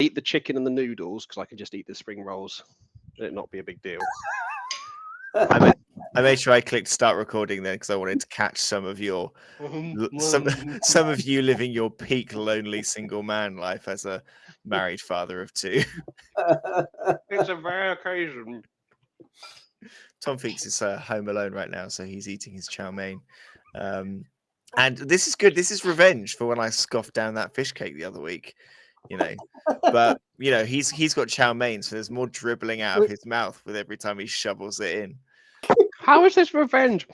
eat the chicken and the noodles because I can just eat the spring rolls. It'd not be a big deal. I made sure I clicked start recording then because I wanted to catch some of your some of you living your peak lonely single man life as a married father of two. It's a rare occasion. Tom Feeks is home alone right now, so he's eating his chow mein. And this is good. This is revenge for when I scoffed down that fish cake the other week, you know. But you know, he's got chow mein, so there's more dribbling out of his mouth with every time he shovels it in. How is this revenge?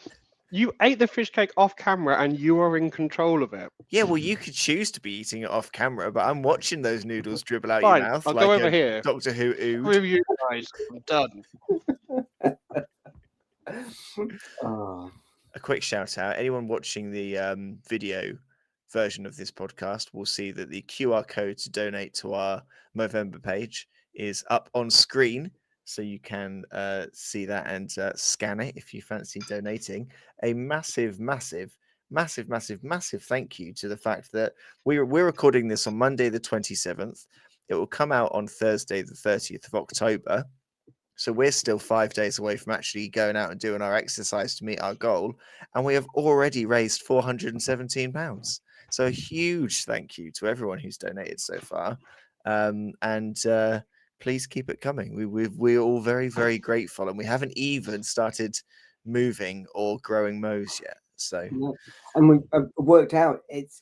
You ate the fish cake off camera and you are in control of it. Yeah, well, you could choose to be eating it off camera, but I'm watching those noodles dribble out Fine, your mouth I'll like go over a here. Doctor Who ood. With you guys, I'm done. A quick shout out. Anyone watching the video version of this podcast will see that the QR code to donate to our Movember page is up on screen. So you can see that and scan it if you fancy donating. A massive thank you to the fact that we're recording this on Monday the 27th. It will come out on Thursday the 30th of October. So we're still 5 days away from actually going out and doing our exercise to meet our goal. And we have already raised £417. So a huge thank you to everyone who's donated so far. Please keep it coming. We're all very, very grateful. And we haven't even started moving or growing mows yet. So, and we worked out it's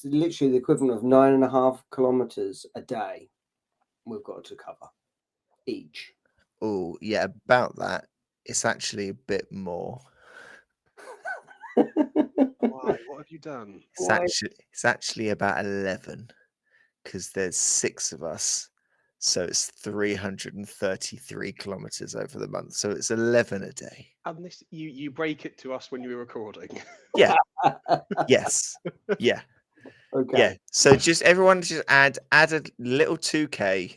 literally the equivalent of 9.5 kilometers a day we've got to cover each. Oh, yeah, about that. It's actually a bit more. Why? What have you done? It's actually about 11 because there's 6 of us. So it's 333 kilometers over the month. So it's 11 a day. And this, you break it to us when you're recording. Yeah. Yes. Yeah. Okay. Yeah. So just everyone just add a little 2K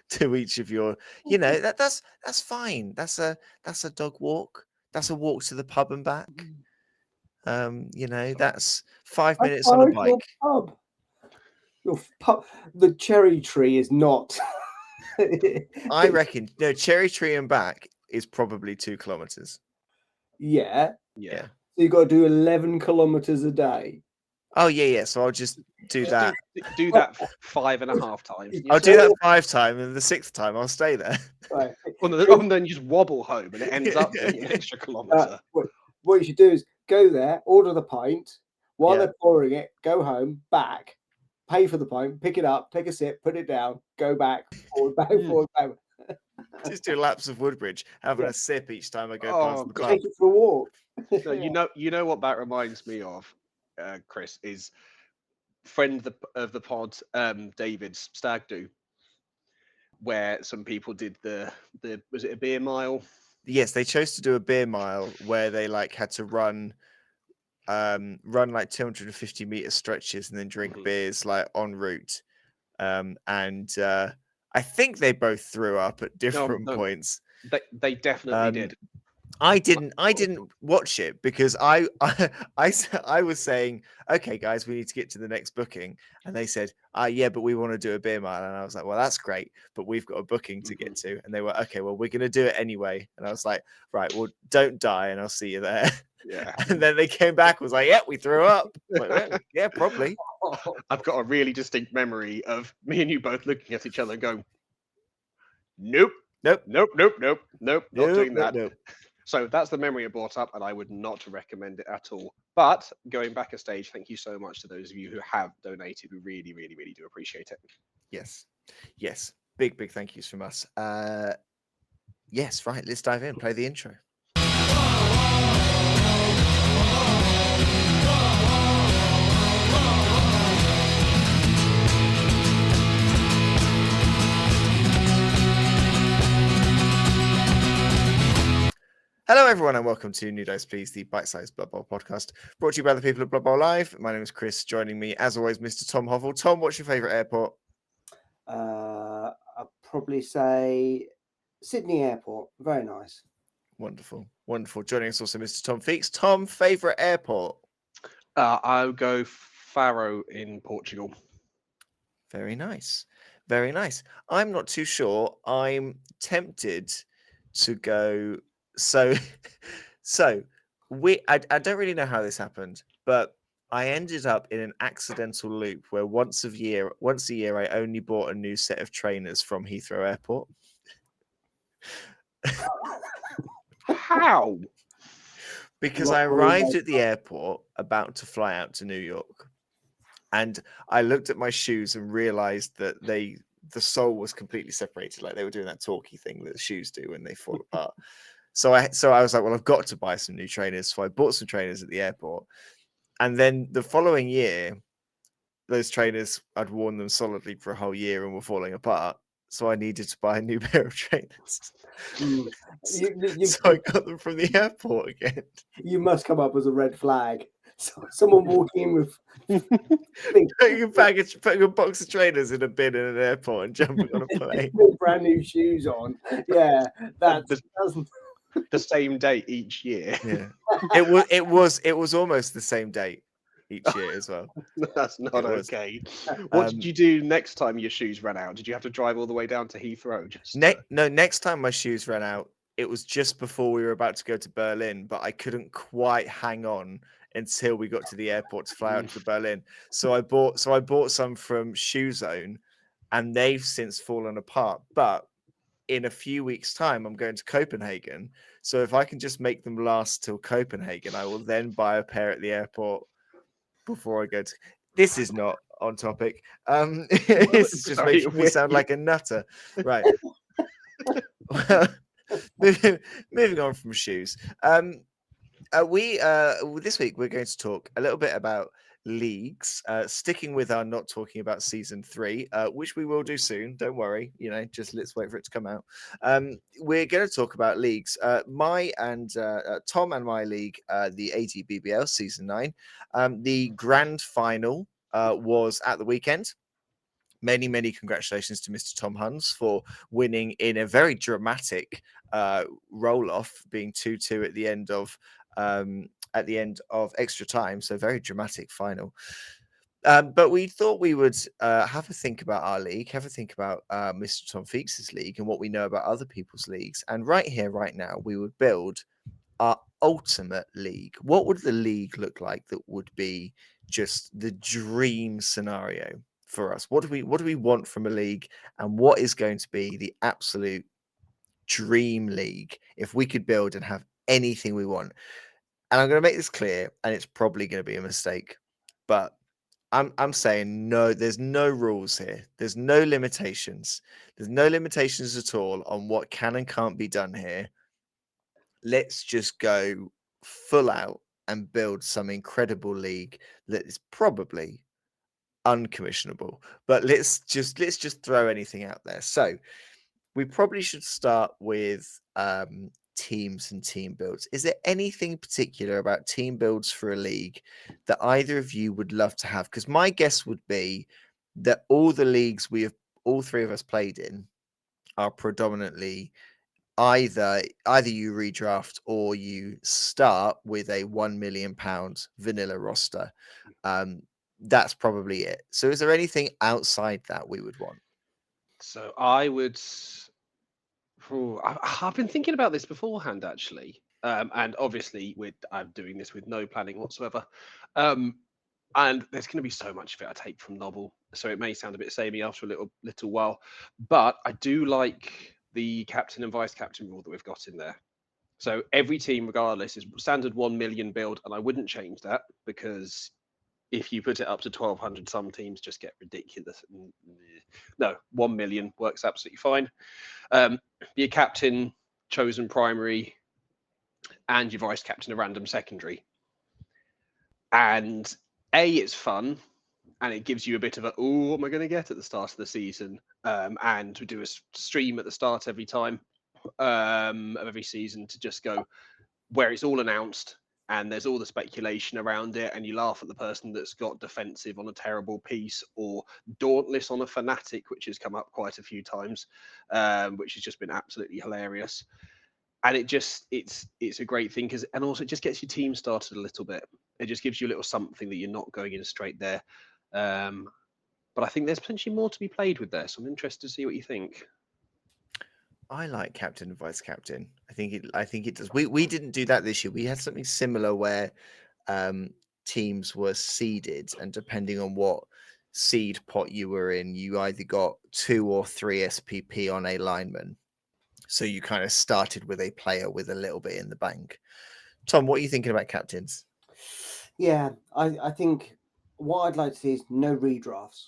to each of your, you know, that's fine. That's a dog walk. That's a walk to the pub and back. You know, that's 5 minutes on a bike. Pub. Your pub. The cherry tree is not. I reckon cherry tree and back is probably 2 kilometers. Yeah. Yeah. So you got to do 11 kilometers a day. Oh yeah. So I'll just do that. Do that 5.5 times. I'll do that 5 times, and the 6th time I'll stay there. Right. And then you just wobble home, and it ends up being an extra kilometer. What you should do is go there, order the pint. While they're pouring it, go home, back, pay for the pint, pick it up, take a sip, put it down, go back, forward, back, forward, back. Just do laps of Woodbridge, having a sip each time I go past the pub. Take it for a walk. So you know what that reminds me of, Chris, is friend of the pod, David's stag do, where some people did the was it a beer mile? Yes, they chose to do a beer mile where they had to run like 250 meter stretches and then drink beers en route. I think they both threw up at different points. They definitely did. I didn't watch it because I was saying, okay, guys, we need to get to the next booking. And they said, yeah, but we want to do a beer mile. And I was like, well, that's great, but we've got a booking to get to. And they were, okay, well, we're going to do it anyway. And I was like, right, well, don't die and I'll see you there. Yeah. And then they came back and was like, yeah, we threw up. Like, yeah, probably. I've got a really distinct memory of me and you both looking at each other and going, nope, not doing that. Nope. So that's the memory it brought up, and I would not recommend it at all. But going back a stage, thank you so much to those of you who have donated. We really, really, really do appreciate it. Yes. Big thank yous from us. Yes, right. Let's dive in. Play the intro. Hello, everyone, and welcome to New Dice Please, the bite-sized Blood Bowl podcast, brought to you by the people of Blood Bowl Live. My name is Chris. Joining me, as always, Mr. Tom Hovell. Tom, what's your favourite airport? I'll probably say Sydney Airport. Very nice. Wonderful. Joining us also, Mr. Tom Feeks. Tom, favourite airport? I'll go Faro in Portugal. Very nice. Very nice. I'm not too sure. I'm tempted to go. So, so I don't really know how this happened, but I ended up in an accidental loop where once a year, I only bought a new set of trainers from Heathrow Airport. How? Because Not I very arrived well. at the airport about to fly out to New York, and I looked at my shoes and realized that the sole was completely separated, like they were doing that talky thing that the shoes do when they fall apart. So I was like, well, I've got to buy some new trainers. So I bought some trainers at the airport, and then the following year, those trainers, I'd worn them solidly for a whole year and were falling apart. So I needed to buy a new pair of trainers. Mm. So I got them from the airport again. You must come up as a red flag. So, someone walking in with Putting a box of trainers in a bin in an airport and jumping on a plane. brand new shoes on. Yeah, that's The same date each year. Yeah, it was almost the same date each year as well. That's not It was. okay. What did you do next time your shoes ran out? Did you have to drive all the way down to Heathrow? Next time my shoes ran out, it was just before we were about to go to Berlin, but I couldn't quite hang on until we got to the airport to fly out to Berlin. So I bought some from Shoe Zone, and they've since fallen apart. But in a few weeks' time, I'm going to Copenhagen. So if I can just make them last till Copenhagen, I will then buy a pair at the airport before I go to. This is not on topic. This is just Sorry, making me sound like a nutter. Right. Well, moving on from shoes. This week we're going to talk a little bit about leagues, sticking with our not talking about season 3, which we will do soon. Don't worry, just let's wait for it to come out. We're going to talk about leagues. My and Tom and my league, the ADBBL season 9. The grand final was at the weekend. Many congratulations to Mr. Tom Huns for winning in a very dramatic roll-off, being 2-2 at the end of extra time. So very dramatic final. But we thought we would have a think about our league, have a think about Mr. Tom Feeks' league and what we know about other people's leagues. And right here, right now, we would build our ultimate league. What would the league look like that would be just the dream scenario for us? What do we want from a league, and what is going to be the absolute dream league if we could build and have anything we want? And I'm going to make this clear, and it's probably going to be a mistake, but I'm saying no. There's no rules here. There's no limitations. There's no limitations at all on what can and can't be done here. Let's just go full out and build some incredible league that is probably uncommissionable. But let's just throw anything out there. So we probably should start with teams and team builds. Is there anything particular about team builds for a league that either of you would love to have? Because my guess would be that all the leagues all three of us played in are predominantly either you redraft or you start with a £1 million vanilla roster. That's probably it. So is there anything outside that we would want? So I would. I've been thinking about this beforehand, actually, and obviously, I'm doing this with no planning whatsoever, and there's going to be so much of it I take from Novel, so it may sound a bit samey after a little while, but I do like the captain and vice captain rule that we've got in there. So every team, regardless, is standard 1 million build, and I wouldn't change that because if you put it up to 1,200, some teams just get ridiculous. No, 1 million works absolutely fine. Your captain, chosen primary, and your vice captain, a random secondary. And it's fun, and it gives you a bit of what am I going to get at the start of the season? And we do a stream at the start every time of every season to just go where it's all announced and there's all the speculation around it, and you laugh at the person that's got defensive on a terrible piece or dauntless on a fanatic, which has come up quite a few times, which has just been absolutely hilarious. And it's a great thing and also it just gets your team started a little bit. It just gives you a little something that you're not going in straight there. but I think there's potentially more to be played with there. So I'm interested to see what you think. I like captain and vice captain. I think it does. We didn't do that this year. We had something similar where teams were seeded, and depending on what seed pot you were in, you either got 2 or 3 SPP on a lineman. So you kind of started with a player with a little bit in the bank. Tom, what are you thinking about captains? Yeah, I think what I'd like to see is no redrafts.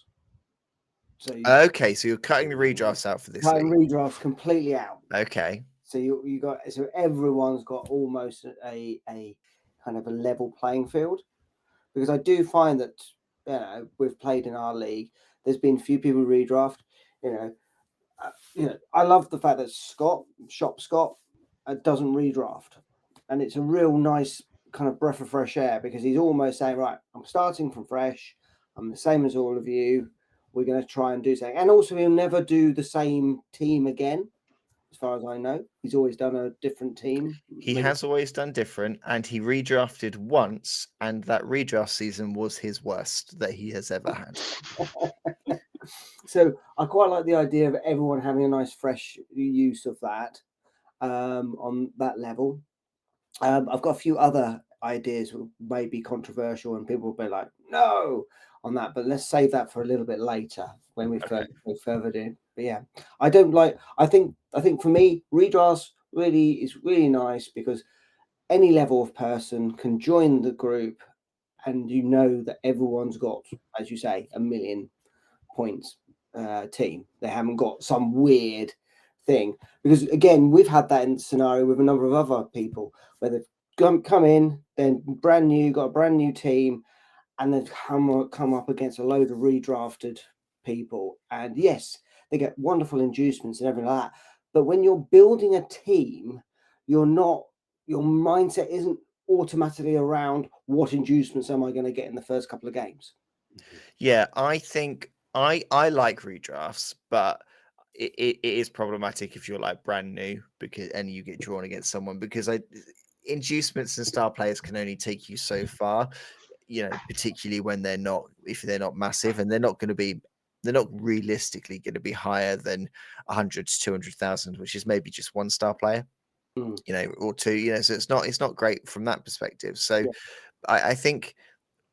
So Okay, so you're cutting the redrafts out for this cutting league. redrafts completely out. Okay. So you got so everyone's got almost a kind of a level playing field, because I do find that we've played in our league. There's been few people redraft. I love the fact that Scott doesn't redraft, and it's a real nice kind of breath of fresh air, because he's almost saying, right, I'm starting from fresh. I'm the same as all of you. We're going to try and do something, and also he'll never do the same team again. As far as I know, he's always done a different team. He has always done different, and he redrafted once, and that redraft season was his worst that he has ever had. So I quite like the idea of everyone having a nice fresh use of that on that level. I've got a few other ideas that may be controversial, and people will be like, no, on that, but let's save that for a little bit later when we further in. But yeah, I think for me, redrafts is really nice, because any level of person can join the group, and you know that everyone's got, as you say, 1,000,000 points team. They haven't got some weird thing, because again, we've had that in the scenario with a number of other people where they've come in, then brand new, got a brand new team, and they've come up against a load of redrafted people, and yes, they get wonderful inducements and everything like that. But when you're building a team, your mindset isn't automatically around what inducements am I going to get in the first couple of games. Yeah, I think I like redrafts, but it is problematic if you're like brand new and you get drawn against someone, because inducements and star players can only take you so far, particularly when if they're not massive, and they're not realistically going to be higher than 100 to 200,000, which is maybe just one star player, or two, so it's not great from that perspective. So yeah. I think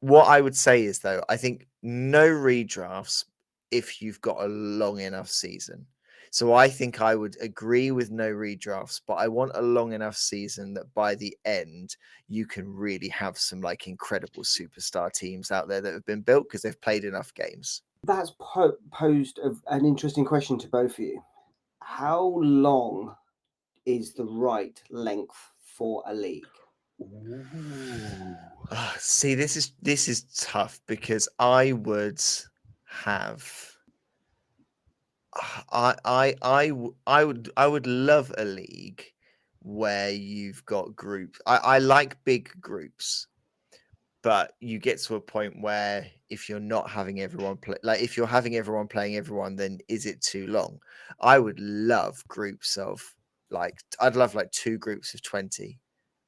what I would say is, though, I think no redrafts if you've got a long enough season. So I think I would agree with no redrafts, but I want a long enough season that by the end you can really have some like incredible superstar teams out there that have been built because they've played enough games. That's posed an interesting question to both of you. How long is the right length for a league? See, this is tough, because I would have. I would love a league where you've got groups. I like big groups, but you get to a point where if you're not having everyone play, like if you're having everyone playing everyone, then is it too long? I would love groups of I'd love like 2 groups of 20,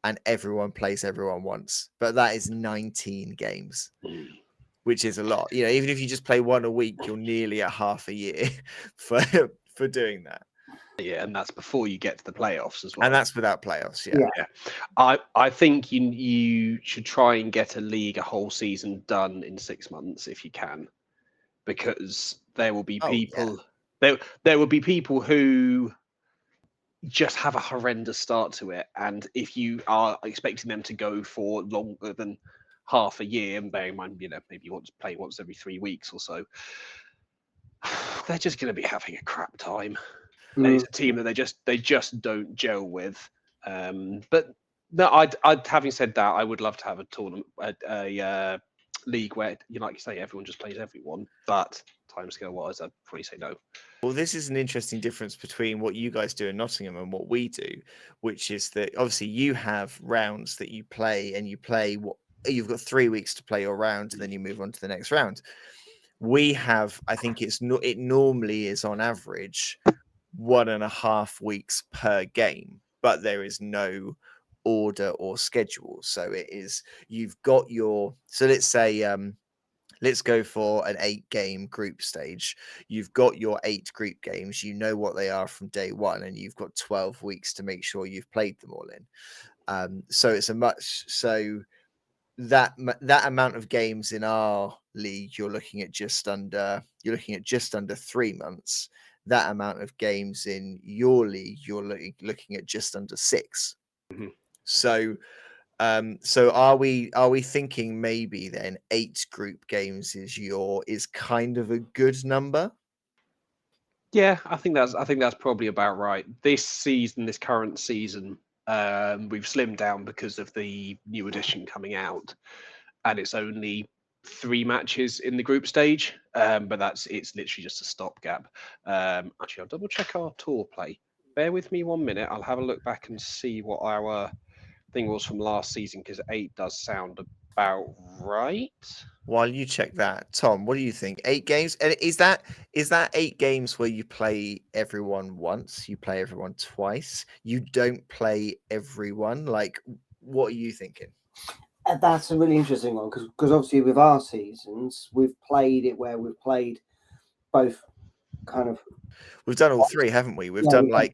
and everyone plays everyone once, but that is 19 games. Which is a lot, even if you just play one a week, you're nearly at half a year for doing that. Yeah, and that's before you get to the playoffs as well. And that's without playoffs. Yeah. I think you should try and get a whole season done in 6 months if you can, because there will be people there will be people who just have a horrendous start to it, and if you are expecting them to go for longer than half a year, and bearing in mind, maybe you want to play once every 3 weeks or so, they're just going to be having a crap time. And it's a team that they just don't gel with. But no, I'd having said that, I would love to have a tournament, a league where like you say, everyone just plays everyone. But timescale wise, I'd probably say no. Well, this is an interesting difference between what you guys do in Nottingham and what we do, which is that obviously you have rounds that you play, and you've got 3 weeks to play your round, and then you move on to the next round. We have, I think it normally is on average 1.5 weeks per game, but there is no order or schedule. So it is, you've got so let's say let's go for an 8-game group stage. You've got your 8 group games, you know what they are from day one, and you've got 12 weeks to make sure you've played them all in. So it's a much that amount of games in our league, you're looking at just under 3 months. That amount of games in your league, you're looking at just under 6. Mhm. So so are we thinking maybe then 8 group games is kind of a good number? Yeah, I think that's probably about right. This current season, we've slimmed down because of the new edition coming out, and it's only 3 matches in the group stage. But it's literally just a stopgap. Actually, I'll double check our tour play. Bear with me 1 minute. I'll have a look back and see what our thing was from last season, because 8 does sound about right. While you check that, Tom, what do you think? 8 games, and is that 8 games where you play everyone once, you play everyone twice, you don't play everyone? Like, what are you thinking? That's a really interesting one, because obviously with our seasons, we've played it where we've played both kind of. We've done all 3, haven't we? We've Yeah, done yeah.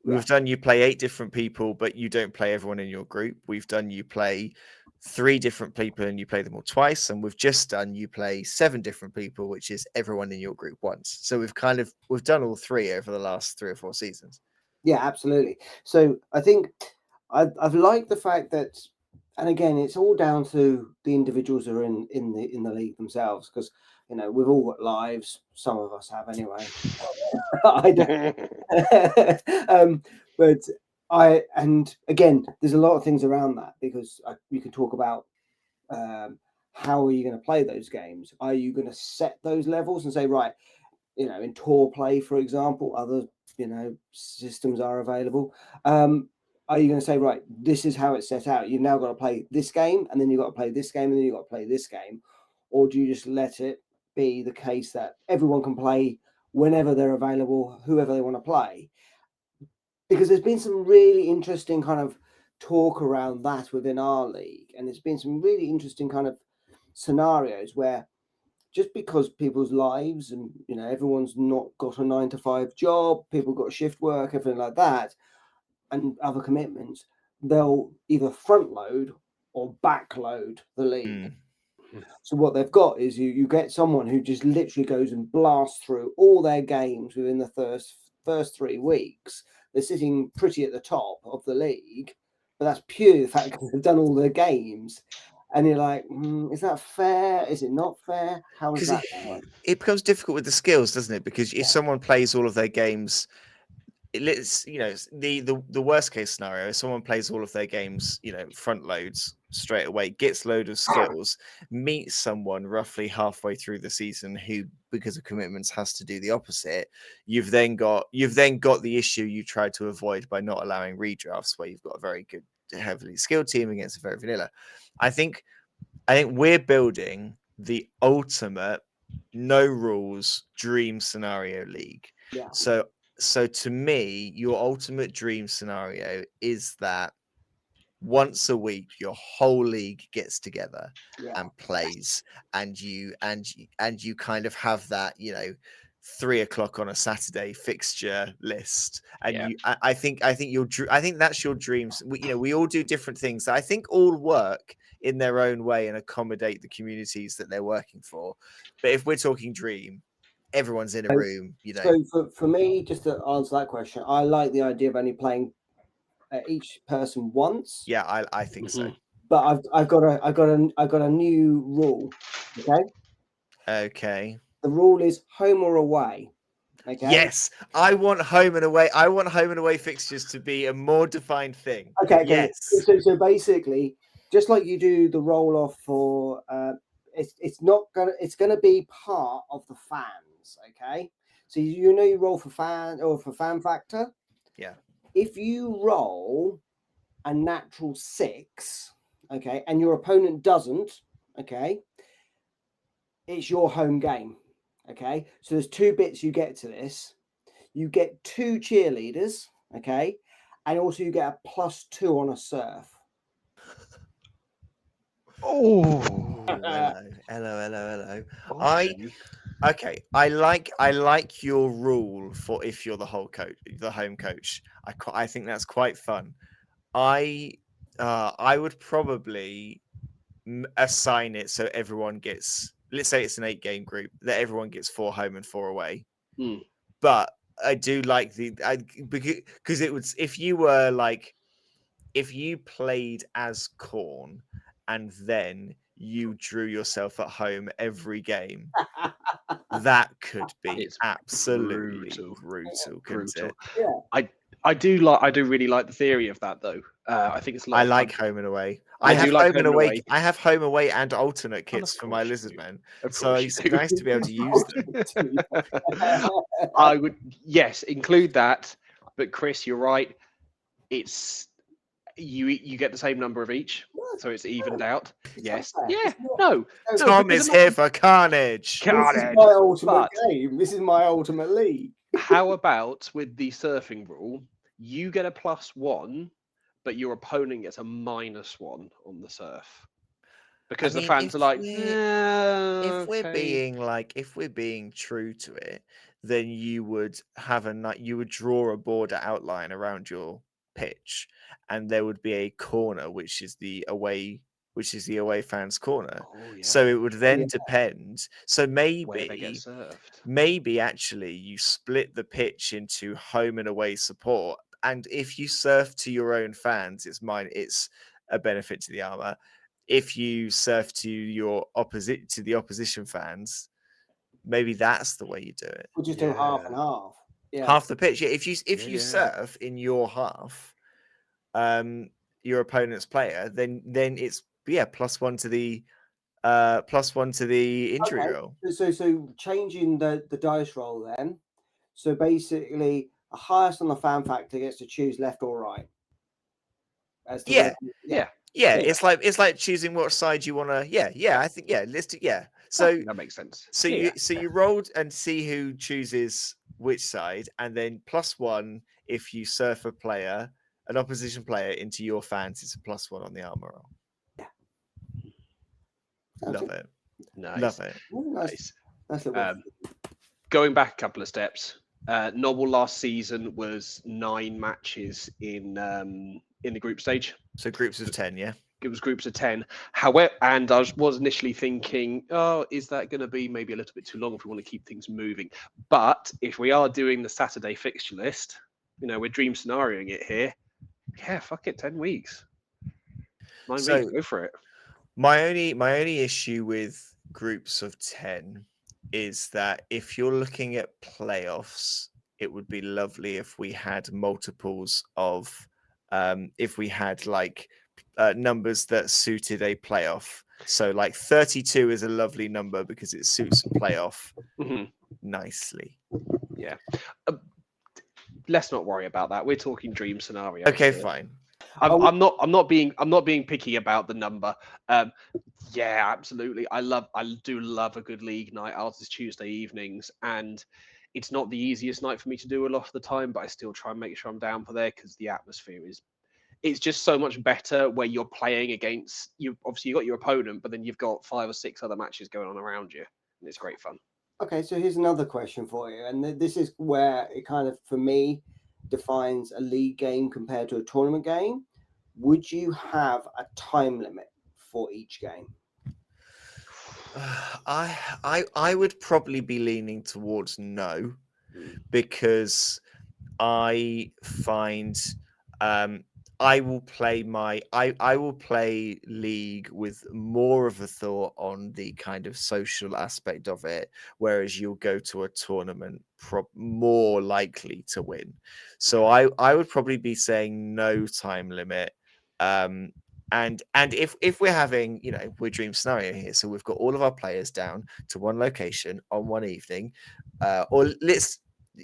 we've done you play 8 different people, but you don't play everyone in your group. We've done you play 3 different people and you play them all twice, and we've just done you play 7 different people, which is everyone in your group once. So we've done all 3 over the last 3 or 4 seasons. Yeah, absolutely. So I think I've liked the fact that, and again, it's all down to the individuals who are in the league themselves, because we've all got lives. Some of us have anyway. I don't. But and again, there's a lot of things around that, because you can talk about how are you going to play those games? Are you going to set those levels and say, right, in tour play, for example, other systems are available. Are you going to say, right, this is how it's set out? You've now got to play this game, and then you've got to play this game, and then you've got to play this game, or do you just let it be the case that everyone can play whenever they're available, whoever they want to play? Because there's been some really interesting kind of talk around that within our league, and there's been some really interesting kind of scenarios where, just because people's lives and everyone's not got a 9-to-5 job, people got shift work, everything like that, and other commitments, they'll either front load or back load the league. So what they've got is you get someone who just literally goes and blasts through all their games within the first 3 weeks. They're sitting pretty at the top of the league, but that's purely the fact that they've done all their games. And you're like, is that fair? Is it not fair? How is that? It becomes difficult with the skills, doesn't it? Because if someone plays all of their games, let's the worst case scenario is someone plays all of their games, front loads straight away, gets load of skills, meets someone roughly halfway through the season who, because of commitments, has to do the opposite. You've then got the issue you tried to avoid by not allowing redrafts, where you've got a very good, heavily skilled team against a very vanilla. I think we're building the ultimate no rules dream scenario league. Yeah. So to me, your ultimate dream scenario is that once a week your whole league gets together and plays, and you kind of have that 3 o'clock on a Saturday fixture list, and I think that's your dreams. We all do different things that I think all work in their own way and accommodate the communities that they're working for. But if we're talking dream, everyone's in a room. So for me, just to answer that question, I like the idea of only playing each person once. Yeah, I think so. But I've got a new rule. Okay. The rule is home or away. Okay. Yes, I want home and away. I want home and away fixtures to be a more defined thing. Okay. Yes. So basically, just like you do the roll off for, it's gonna be part of the fans. Okay. So you roll for fan or for fan factor. Yeah. If you roll a natural 6, okay, and your opponent doesn't, okay, it's your home game. Okay, so there's 2 bits you get to this. You get 2 cheerleaders, okay, and also you get a +2 on a surf. Oh, Hello, hello, hello. okay. I like your rule for if you're the home coach. I think that's quite fun. I would probably assign it so everyone gets. Let's say it's an 8-game group that everyone gets 4 home and 4 away. Hmm. But I do like because it was if you were like if you played as Corn and then you drew yourself at home every game, that could be It's absolutely brutal, brutal, couldn't brutal. it? Yeah. I do really like the theory of that though. I think it's a lot I of fun. like home and away. I do like home and away. I have home away and alternate Well, kits of for my course you lizard do. men. Of So course you it's do. nice to be able to use them. I would, yes, include that. But Chris, you're right. It's you get the same number of each, so it's evened out. Yes. unfair. Yeah. It's not- No. so No. Tom Because is here for carnage. This is carnage. my ultimate But game. This is my ultimate league. how about with the surfing rule? You get a +1, but your opponent gets a -1 on the surf I because the mean, fans are like, okay. if we're being true to it, then you would you would draw a border outline around your pitch, and there would be a corner which is the away fans corner. Oh So yeah, it would Yeah. then depend. So where they get served. maybe actually you split the pitch into home and away support, and if you surf to your own fans, it's a benefit to the armor. If you surf to the opposition fans, maybe that's the way you do it. We'll just do half and Yeah. half. Yeah. Half the pitch. Yeah, if Yeah, you yeah. surf in your half, your opponent's player, then it's +1 to the +1 to the injury Okay. roll. So changing the dice roll then. So basically, the highest on the fan factor gets to choose left or right. As to Yeah. Yeah. Yeah, Yeah. it's like choosing what side you want to. Yeah. I think let's do. Yeah. So That makes sense. so Yeah. you rolled and see who chooses which side, and then +1 if you surf an opposition player into your fans, it's a +1 on the armor roll. Love it. Nice. Love it. Nice. Nice. Little Going back a couple of steps, Novel last season was 9 matches in the group stage. So groups of 10, yeah. It was groups of 10. However, and I was initially thinking, oh, is that going to be maybe a little bit too long if we want to keep things moving? But if we are doing the Saturday fixture list, we're dream scenarioing it here. Yeah, fuck it, 10 weeks. 9 So- weeks, go for it. My only issue with groups of 10 is that if you're looking at playoffs, it would be lovely if we had multiples of if we had like numbers that suited a playoff. So like 32 is a lovely number because it suits a playoff Mhm. nicely. Yeah. Let's not worry about that. We're talking dream scenarios. Okay, here. fine. I'm not being picky about the number. Yeah, absolutely. I do love a good league night. Ours is Tuesday evenings, and it's not the easiest night for me to do a lot of the time, but I still try and make sure I'm down for there because the atmosphere it's just so much better where you're playing against you. Obviously, you've got your opponent, but then you've got 5 or 6 other matches going on around you, and it's great fun. Okay, so here's another question for you, and this is where it kind of, for me, defines a league game compared to a tournament game. Would you have a time limit for each game? I would probably be leaning towards no, because I find I will play I will play league with more of a thought on the kind of social aspect of it, whereas you'll go to a tournament more likely to win. So I would probably be saying no time limit. And if we're having, we're dream scenario here, so we've got all of our players down to one location on one evening, or let's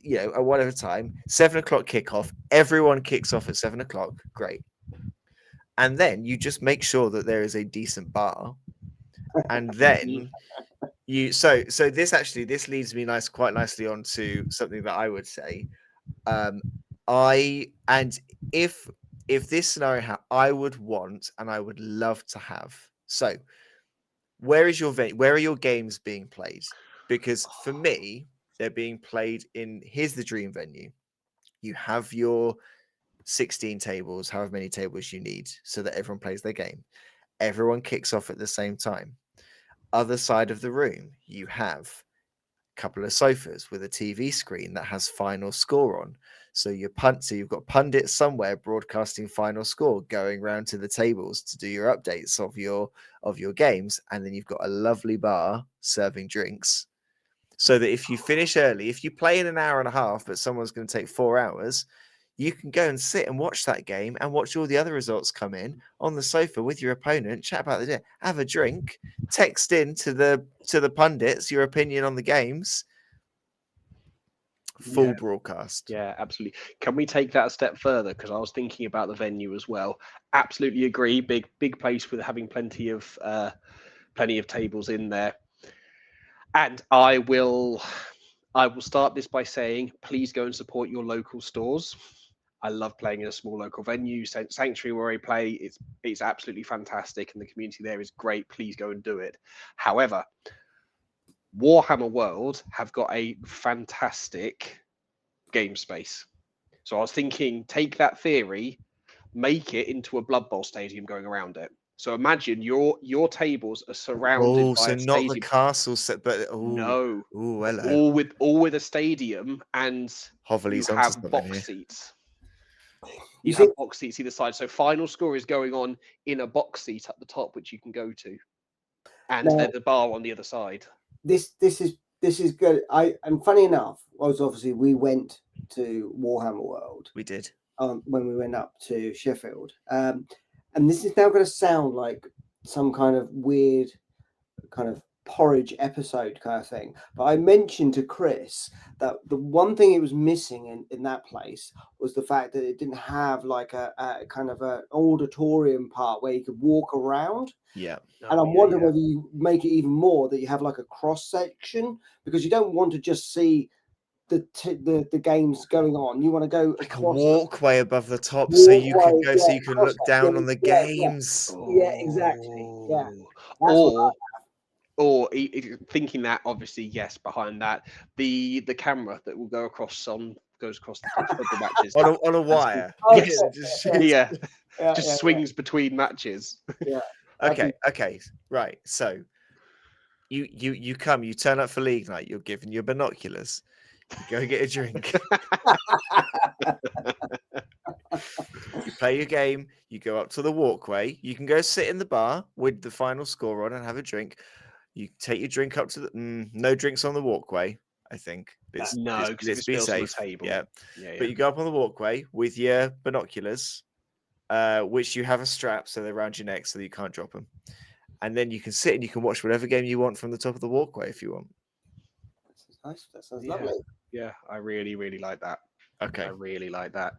at whatever time, 7 o'clock kickoff, everyone kicks off at 7 o'clock, great. And then you just make sure that there is a decent bar, and then this leads me quite nicely onto something that I would say. If this scenario I would want and I would love to have. So, where are your games being played? Because for me, they're being played in, here's the dream venue. You have your 16 tables, however many tables you need, so that everyone plays their game. Everyone kicks off at the same time. Other side of the room, you have a couple of sofas with a TV screen that has final score on. So you've got pundits somewhere broadcasting final score, going round to the tables to do your updates of your games, and then you've got a lovely bar serving drinks. So that if you finish early, if you play in an hour and a half, but someone's going to take 4 hours, you can go and sit and watch that game and watch all the other results come in on the sofa with your opponent, chat about the day, have a drink, text in to the pundits your opinion on the games. Full broadcast. Yeah, absolutely. Can we take that a step further? Because I was thinking about the venue as well. Absolutely agree. Big place with having plenty of tables in there. And I will start this by saying, please go and support your local stores. I love playing in a small local venue. Sanctuary, where I play, it's absolutely fantastic, and the community there is great. Please go and do it. However, Warhammer World have got a fantastic game space. So I was thinking, take that theory, make it into a Blood Bowl stadium going around it. So imagine your tables are surrounded by so a not stadium. the castle set, but No, hello. all with a stadium, and Hovely's you onto have something box here. seats. You You see, have box seats either side. So final score is going on in a box seat at the top, which you can go to, and Now- there's a bar on the other side. this is good. And funny enough, was obviously we went to Warhammer World We did. when we went up to Sheffield, and this is now going to sound like some kind of weird kind of porridge episode kind of thing. But I mentioned to Chris that the one thing it was missing in that place was the fact that it didn't have like a kind of an auditorium part where you could walk around. Yeah. And I'm wondering whether you make it even more that you have like a cross section, because you don't want to just see the games going on. You want to go Like a across walkway above the top, so you can walkway, go, yeah, so you can across look that, down on the games. Yeah, exactly. Yeah. Oh. Or if you're thinking that, obviously, yes, behind that, the camera that will go across goes across the top of the matches. on a wire. Oh, Yes. yeah. Just swings between matches. Yeah. Okay, right. So you turn up for league night, you're given your binoculars. You go get a drink. You play your game, you go up to the walkway, you can go sit in the bar with the final score on and have a drink. You take your drink up to the no drinks on the walkway, I think. No, because let's be safe. Yeah. But you go up on the walkway with your binoculars, which you have a strap so they're around your neck so that you can't drop them. And then you can sit and you can watch whatever game you want from the top of the walkway if you want. Nice. That sounds lovely. Yeah, I really, really like that. Okay. I really like that.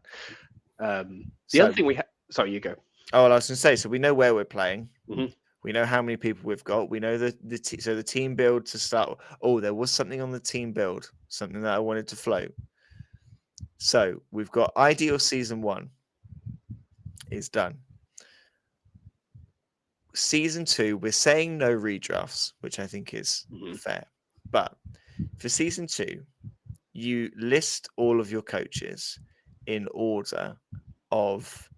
The other thing sorry, you go. Oh, well, I was going to say, so we know where we're playing. Mhm. We know how many people we've got. We know so the team build to start. Oh, there was something on the team build, something that I wanted to float. So we've got Ideal Season 1 is done. Season 2, we're saying no redrafts, which I think is fair. But for Season 2, you list all of your coaches in order of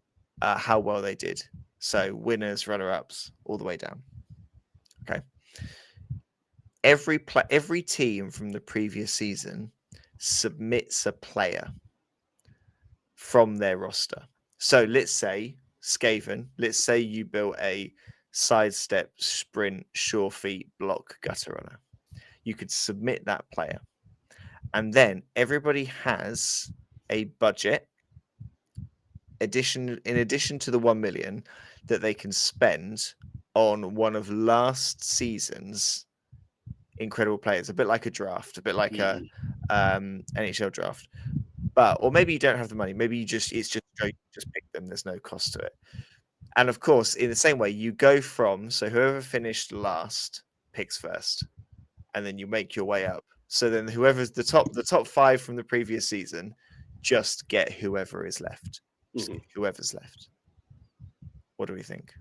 how well they did. So winners, runner-ups, all the way down. Okay. Every team from the previous season submits a player from their roster. So let's say Skaven, let's say you built a sidestep, sprint, sure feet, block, gutter runner. You could submit that player. And then everybody has a budget in addition to the 1 million that they can spend on one of last season's incredible players, a bit like a draft, a bit like a NHL draft. But or maybe you don't have the money, maybe you just pick them, there's no cost to it. And of course, in the same way, you go from, so whoever finished last picks first, and then you make your way up. So then whoever's the top 5 from the previous season just get whoever is left. Whoever's left. What do we think?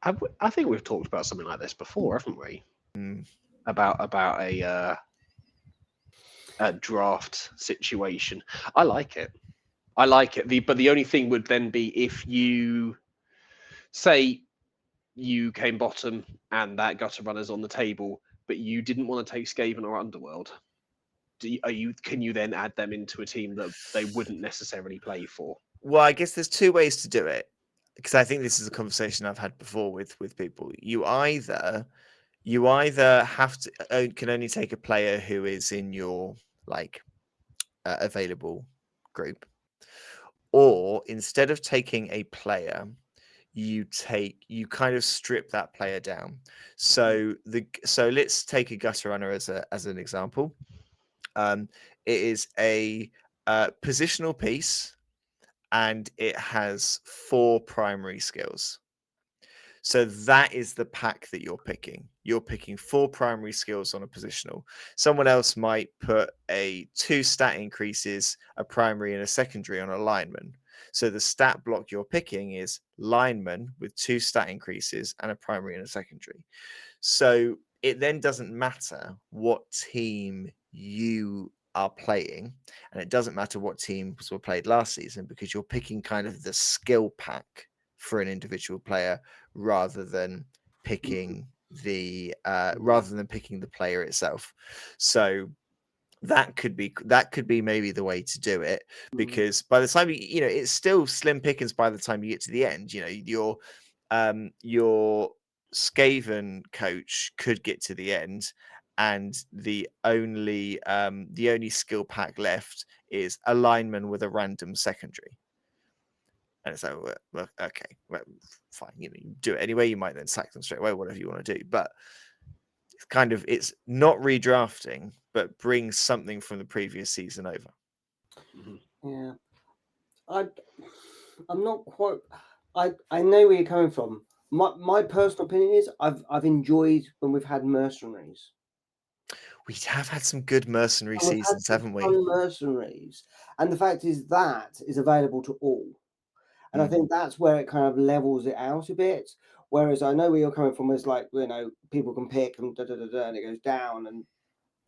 I think we've talked about something like this before, haven't we? Mm. About a draft situation. I like it. I like it. But the only thing would then be if you say you came bottom and that gutter runner's on the table, but you didn't want to take Skaven or Underworld. Can you then add them into a team that they wouldn't necessarily play for? Well, I guess there's two ways to do it, because I think this is a conversation I've had before with people. You either have to can only take a player who is in your like available group, or instead of taking a player, you kind of strip that player down. So let's take a gutter runner as an example. It is a positional piece, and it has 4 primary skills. So that is the pack that you're picking. You're picking 4 primary skills on a positional. Someone else might put 2 stat increases, a primary and a secondary on a lineman. So the stat block you're picking is lineman with 2 stat increases and a primary and a secondary. So it then doesn't matter what team you are playing, and it doesn't matter what teams were played last season, because you're picking kind of the skill pack for an individual player rather than picking the player itself. So that could be maybe the way to do it, because by the time it's still slim pickings by the time you get to the end. Your Skaven coach could get to the end, and the only skill pack left is a lineman with a random secondary. And it's like, well, okay, well, fine. You do it anyway. You might then sack them straight away, whatever you want to do. But it's not redrafting, but brings something from the previous season over. Yeah, I'm not quite. I know where you're coming from. My personal opinion is I've enjoyed when we've had mercenaries. We have had some good mercenary seasons, haven't we? Mercenaries, and the fact is that is available to all, and I think that's where it kind of levels it out a bit. Whereas I know where you're coming from is like, people can pick and and it goes down and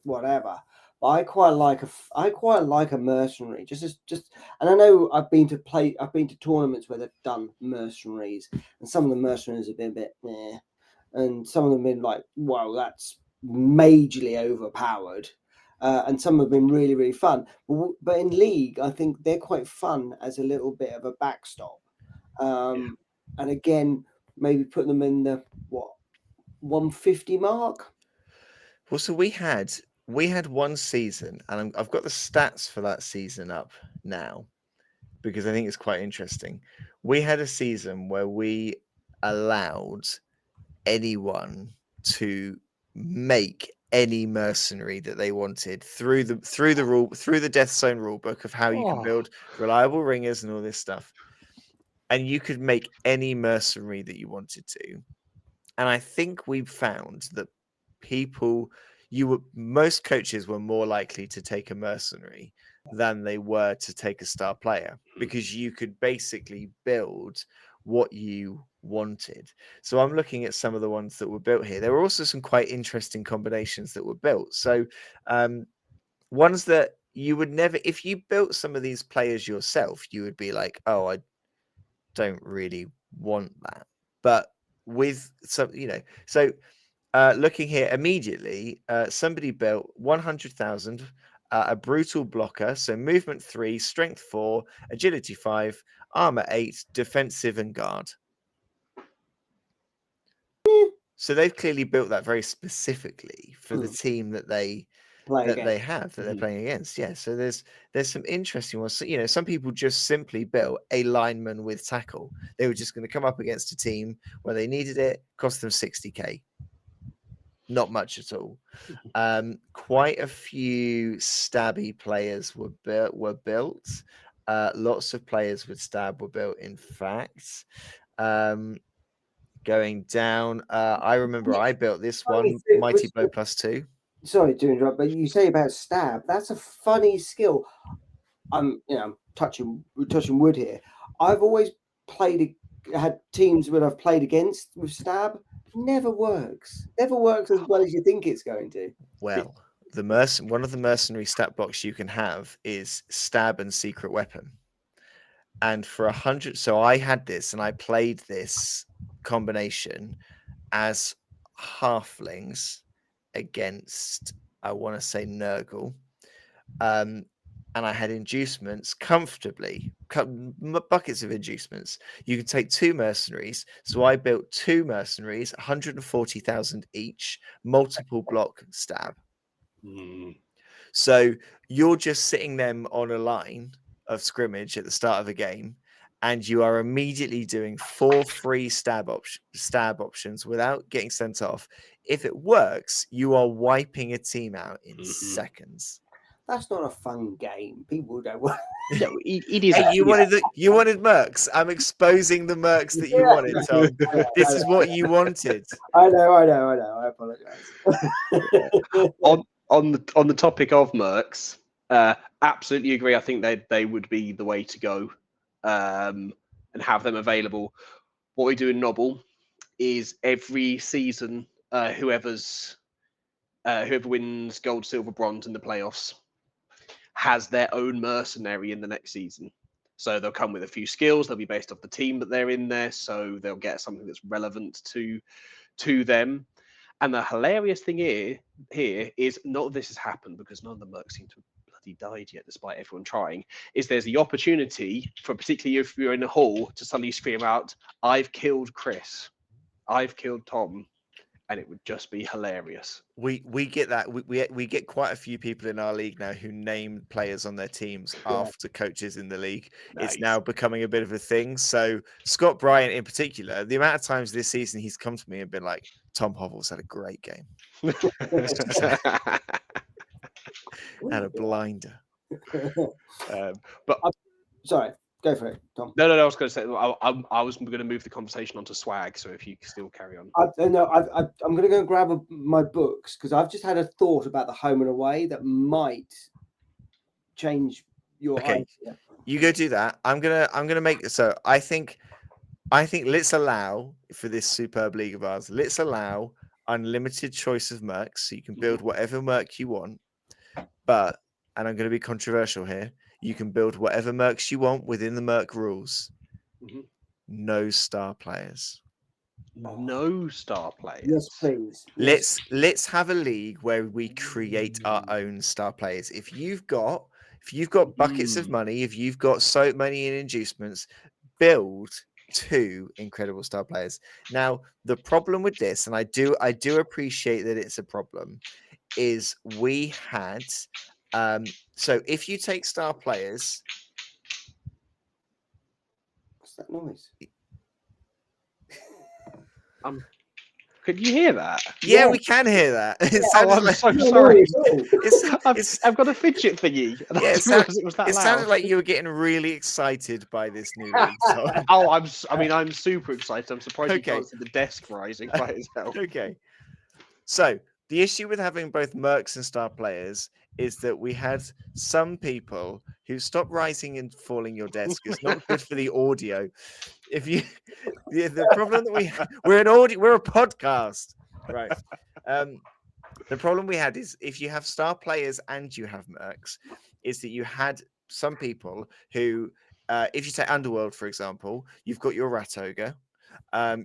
whatever. But I quite like a mercenary. And I know I've been to tournaments where they've done mercenaries, and some of the mercenaries have been a bit meh, and some of them have been like, wow, that's majorly overpowered. And some have been really, really fun. But in League, I think they're quite fun as a little bit of a backstop. And again, maybe put them in the 150 mark. Well, so we had one season, and I've got the stats for that season up now, because I think it's quite interesting. We had a season where we allowed anyone to make any mercenary that they wanted through the Death Zone rulebook of how you can build reliable ringers and all this stuff, and you could make any mercenary that you wanted to. And I think we found that most coaches were more likely to take a mercenary than they were to take a star player, because you could basically build what you wanted. So I'm looking at some of the ones that were built here. There were also some quite interesting combinations that were built. So ones that you would never, if you built some of these players yourself, you would be like, oh, I don't really want that. But with some, so looking here immediately, somebody built 100,000, a brutal blocker, so movement 3, strength 4, agility 5, armor 8, defensive and guard. So they've clearly built that very specifically for the team that they're playing against. Yeah. So there's some interesting ones. So, some people just simply built a lineman with tackle. They were just going to come up against a team where they needed it, cost them 60k. Not much at all. Quite a few stabby players were built. Lots of players with stab were built, in fact. Going down, I remember I built this one, Mighty Blow +2. Sorry to interrupt, but you say about stab. That's a funny skill. I'm touching wood here. I've always played had teams that I've played against with stab. Never works as well as you think it's going to. Well, one of the mercenary stat blocks you can have is stab and secret weapon. And for 100, so I had this and I played this combination as halflings against, I want to say, Nurgle. And I had inducements comfortably, buckets of inducements. You could take 2 mercenaries. So I built 2 mercenaries, 140,000 each, multiple block stab. So you're just sitting them on a line of scrimmage at the start of a game, and you are immediately doing 4 free stab options without getting sent off. If it works, you are wiping a team out in seconds. That's not a fun game. People don't want. No, it is. Hey, you wanted mercs. I'm exposing the mercs that you wanted, Tom. This is what you wanted. I know. I apologize. On the topic of mercs, absolutely agree. I think they would be the way to go, and have them available. What we do in Noble is every season, whoever wins gold, silver, bronze in the playoffs has their own mercenary in the next season. So they'll come with a few skills. They'll be based off the team that they're in there, so they'll get something that's relevant to them. And the hilarious thing here is, none of this has happened because none of the mercs seem to have bloody died yet, despite everyone trying, is there's the opportunity for, particularly if you're in a hall, to suddenly scream out, "I've killed Chris. I've killed Tom." And it would just be hilarious. We get that. We get quite a few people in our league now who name players on their teams after coaches in the league. Nice. It's now becoming a bit of a thing. So Scott Bryant in particular, the amount of times this season he's come to me and been like, "Tom Hovell's had a great game." And a blinder. But sorry, go for it, Tom. No. I was going to say I was going to move the conversation onto swag. So if you still carry on. I'm going to go and grab my books because I've just had a thought about the home and away that might change your idea. You go do that. I'm gonna make so. I think let's allow for this superb league of ours. Let's allow unlimited choice of mercs, so you can build whatever merc you want. But, and I'm going to be controversial here, you can build whatever mercs you want within the merc rules. No star players. No star players. Yes, please. Let's have a league where we create our own star players. If you've got buckets of money, if you've got so many in inducements, build 2 incredible star players. Now, the problem with this, and I do appreciate that it's a problem, is we had so if you take star players. What's that noise? Could you hear that? Yeah, we can hear that. I'm so sorry. It's I've got a fidget thingy. Yeah, it was that it loud. sounded like you were getting really excited by this new league. So. I'm super excited. I'm surprised you can't see the desk rising by itself. Okay. So the issue with having both mercs and star players is that we had some people who stop rising and falling your desk. It's not good for the audio. If you, the problem that we're a podcast, right? The problem we had is if you have star players and you have mercs, is that you had some people who, if you take Underworld for example, you've got your Rat Ogre.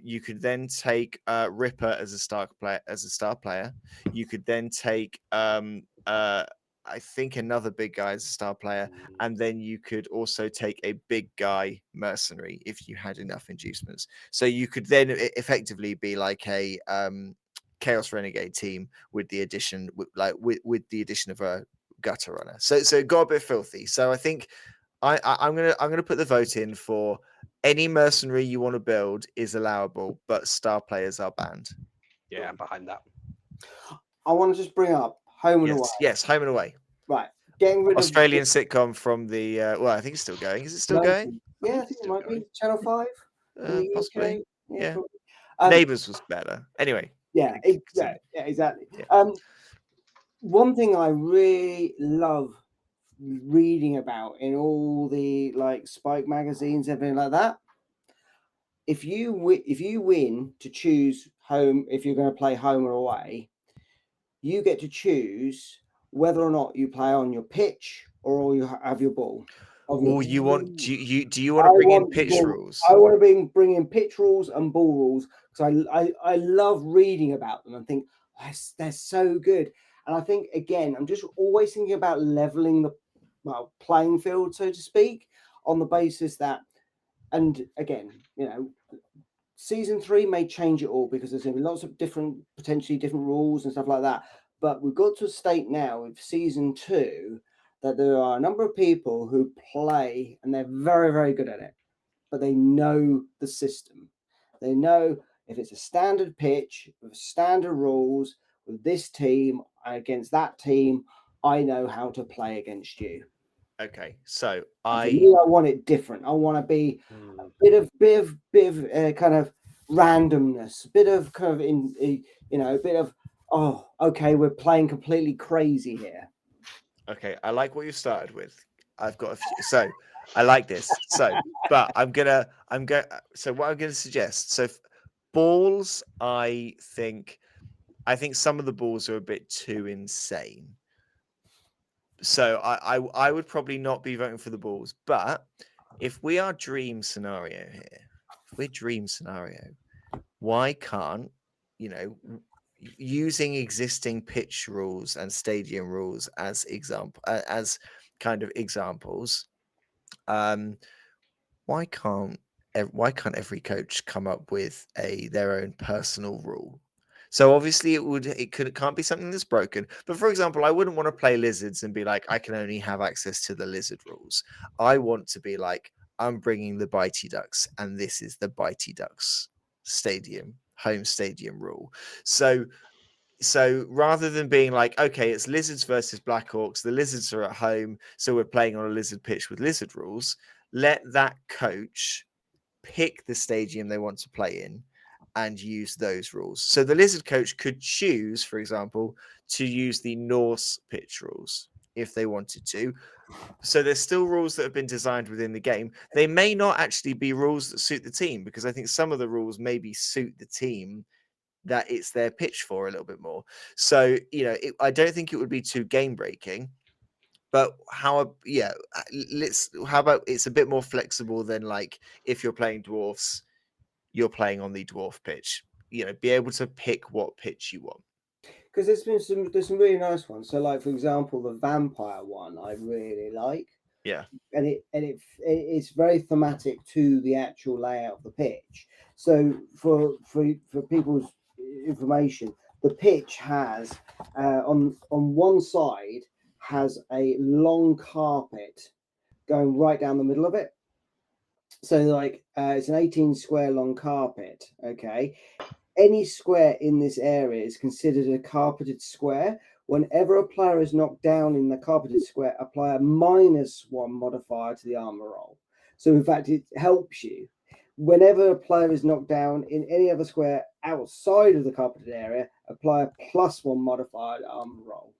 You could then take Ripper as a star player. You could then take I think another big guy as a star player, and then you could also take a big guy mercenary if you had enough inducements. So you could then effectively be like a Chaos Renegade team with the addition, with the addition of a gutter runner. So it got a bit filthy. So I think I'm gonna put the vote in for any mercenary you want to build is allowable, but star players are banned. Yeah, I'm behind that. I want to just bring up Home and Away. Yes, Home and Away. Right. Getting rid Australian of sitcom from the well, I think it's still going. Is it still going? Yeah, I think it might be Channel 5. Possibly. Yeah. Probably. Neighbours was better. Anyway. Yeah, exactly. Yeah. One thing I really love reading about in all the like Spike magazines, everything like that. if you win to choose home, if you're going to play home or away, you get to choose whether or not you play on your pitch or you have your ball. Or you want do you want I to bring in want pitch ball. rules? I want to bring in pitch rules and ball rules because I love reading about them and think they're so good. And I think again, I'm just always thinking about leveling the playing field, so to speak, on the basis that, and again, season 3 may change it all because there's going to be lots of potentially different rules and stuff like that. But we've got to state now with season 2 that there are a number of people who play and they're very, very good at it, but they know the system. They know if it's a standard pitch with standard rules with this team against that team, I know how to play against you. Okay, so For me, I want it different. I want to be a bit of kind of randomness, a bit of kind of a bit of okay, we're playing completely crazy here. Okay, I like what you started with. I've got a few, so I like this. So, but so what I'm gonna suggest. So balls, I think some of the balls are a bit too insane. So I would probably not be voting for the balls. But if we are dream scenario here, if we're dream scenario, why can't, using existing pitch rules and stadium rules as kind of examples, why can't every coach come up with their own personal rule? So obviously it can't be something that's broken. But for example, I wouldn't want to play lizards and be like, I can only have access to the lizard rules. I want to be like, I'm bringing the Bitey Ducks, and this is the Bitey Ducks home stadium rule. So rather than being like, okay, it's lizards versus Blackhawks, the lizards are at home, so we're playing on a lizard pitch with lizard rules. Let that coach pick the stadium they want to play in and use those rules. So the lizard coach could choose, for example, to use the Norse pitch rules if they wanted to. So there's still rules that have been designed within the game. They may not actually be rules that suit the team, because I think some of the rules maybe suit the team that it's their pitch for a little bit more. So, I don't think it would be too game breaking. But how about it's a bit more flexible than, like, if you're playing dwarfs, you're playing on the dwarf pitch. Be able to pick what pitch you want. Because there's some really nice ones. So, like for example, the vampire one I really like. Yeah. And it's very thematic to the actual layout of the pitch. So for people's information, the pitch has on one side has a long carpet going right down the middle of it. So like it's an 18 square long carpet. Okay, any square in this area is considered a carpeted square. Whenever a player is knocked down in the carpeted square, apply a -1 modifier to the armor roll. So in fact, it helps you. Whenever a player is knocked down in any other square outside of the carpeted area, apply a +1 modifier to armor roll.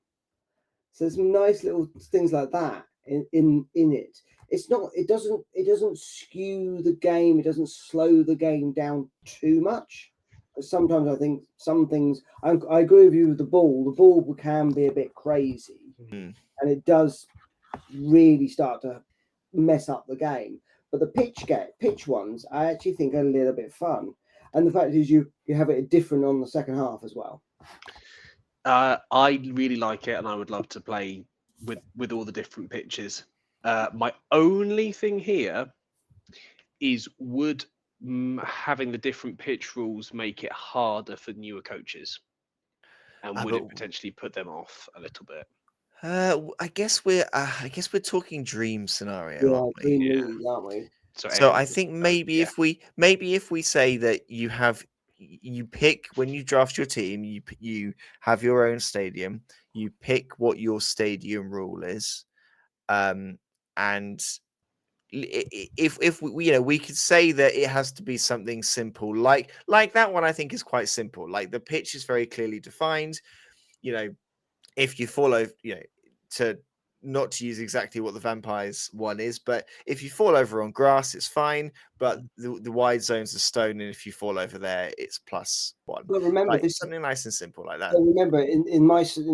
So there's some nice little things like that in it. It's not. It doesn't skew the game. It doesn't slow the game down too much. Sometimes I think some things. I agree with you with the ball. The ball can be a bit crazy, and it does really start to mess up the game. But the pitch ones, I actually think are a little bit fun. And the fact is, you have it different on the second half as well. I really like it, and I would love to play with all the different pitches. My only thing here is, would having the different pitch rules make it harder for newer coaches, and would it potentially put them off a little bit? I guess we're talking dream scenario, aren't we? Yeah, aren't we? So I think maybe if we say that you pick when you draft your team, you have your own stadium, you pick what your stadium rule is, and if we could say that it has to be something simple, like that one. I think is quite simple. Like, the pitch is very clearly defined. If you follow, to not to use exactly what the vampires one is, but if you fall over on grass, it's fine. But the wide zones are stone, and if you fall over there, it's +1. But remember, Like this. something nice and simple like that. So remember, in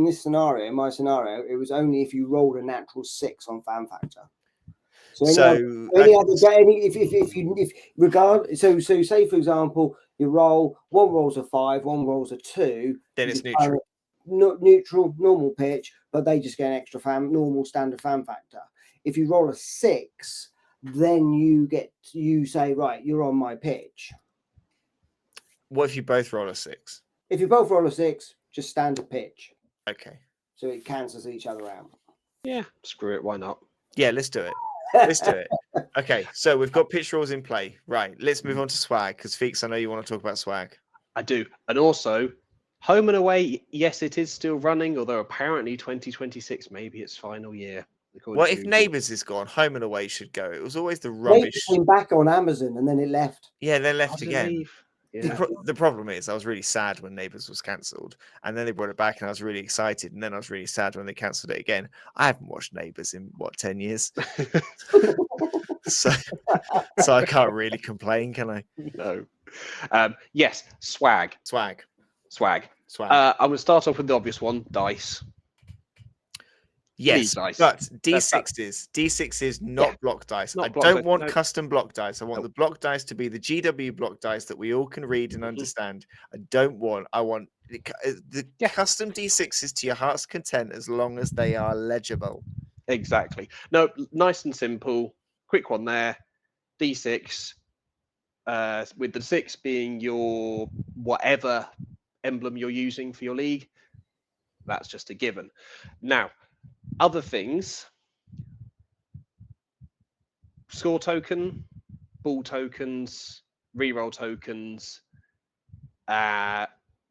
this scenario, it was only if you rolled a natural 6 on fan factor. So say for example, you roll one rolls a 5, one rolls a 2, then it's neutral. Neutral, normal pitch, but they just get an extra normal standard fan factor. If you roll a 6, then you say, right, you're on my pitch. What if you both roll a 6? If you both roll a 6, just standard pitch. Okay. So it cancels each other out. Yeah, screw it. Why not? Yeah, let's do it. Let's do it. Okay, so we've got pitch rules in play. Right, let's move on to swag, because Feeks, I know you want to talk about swag. I do. And also, home and away, yes, it is still running, although apparently 2026, maybe its final year. What if Neighbours is gone? Home and away should go. It was always the rubbish. It came back on Amazon and then it left. Yeah, they left again. Yeah. The problem is I was really sad when Neighbours was cancelled, and then they brought it back and I was really excited, and then I was really sad when they cancelled it again. I haven't watched Neighbours in 10 years. so I can't really complain, can I? No. Yes, swag. I'm going to start off with the obvious one, dice. Yes, dice. But D6s, not block dice. I don't want custom block dice. I want the block dice to be the GW block dice that we all can read and understand. I want the custom D6s to your heart's content as long as they are legible. Exactly. No, nice and simple. Quick one there. D6, with the 6 being your whatever emblem you're using for your league. That's just a given. Now, other things, score token, ball tokens, reroll tokens.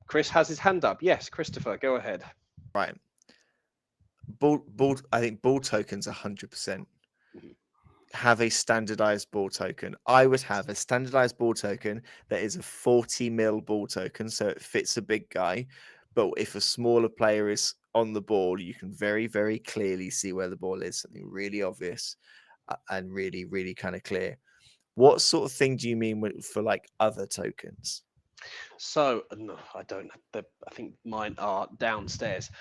Chris has his hand up. Yes, Christopher, go ahead. Right. I think ball tokens 100% have a standardized ball token. I would have a standardized ball token that is a 40 mil ball token, so it fits a big guy. But if a smaller player is on the ball, you can very, very clearly see where the ball is. Something really obvious and really, really kind of clear. What sort of thing do you mean for like other tokens? So no, I don't. I think mine are downstairs.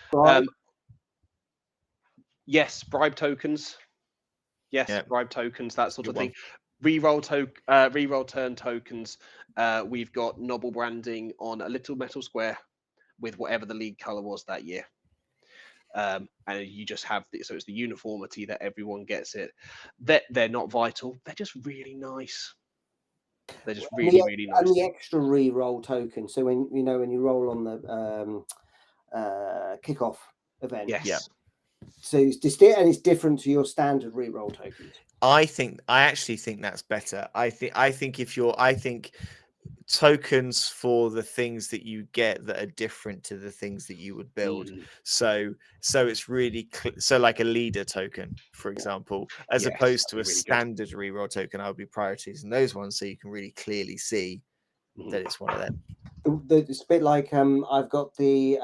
Yes, bribe tokens. Yes, bribe tokens, that sort of thing. Reroll turn tokens. We've got noble branding on a little metal square with whatever the league color was that year. And you just have so it's the uniformity that everyone gets it. They're not vital. They're just really nice. They're just really, really nice. And the extra re-roll token. So when you roll on the kickoff event. Yes. Yeah. So it's different to your standard re-roll tokens. I actually think that's better. I think tokens for the things that you get that are different to the things that you would build. So it's really so like a leader token, for example, as opposed to a really standard reroll token. I would be prioritizing those ones so you can really clearly see that it's one of them. It's a bit like I've got the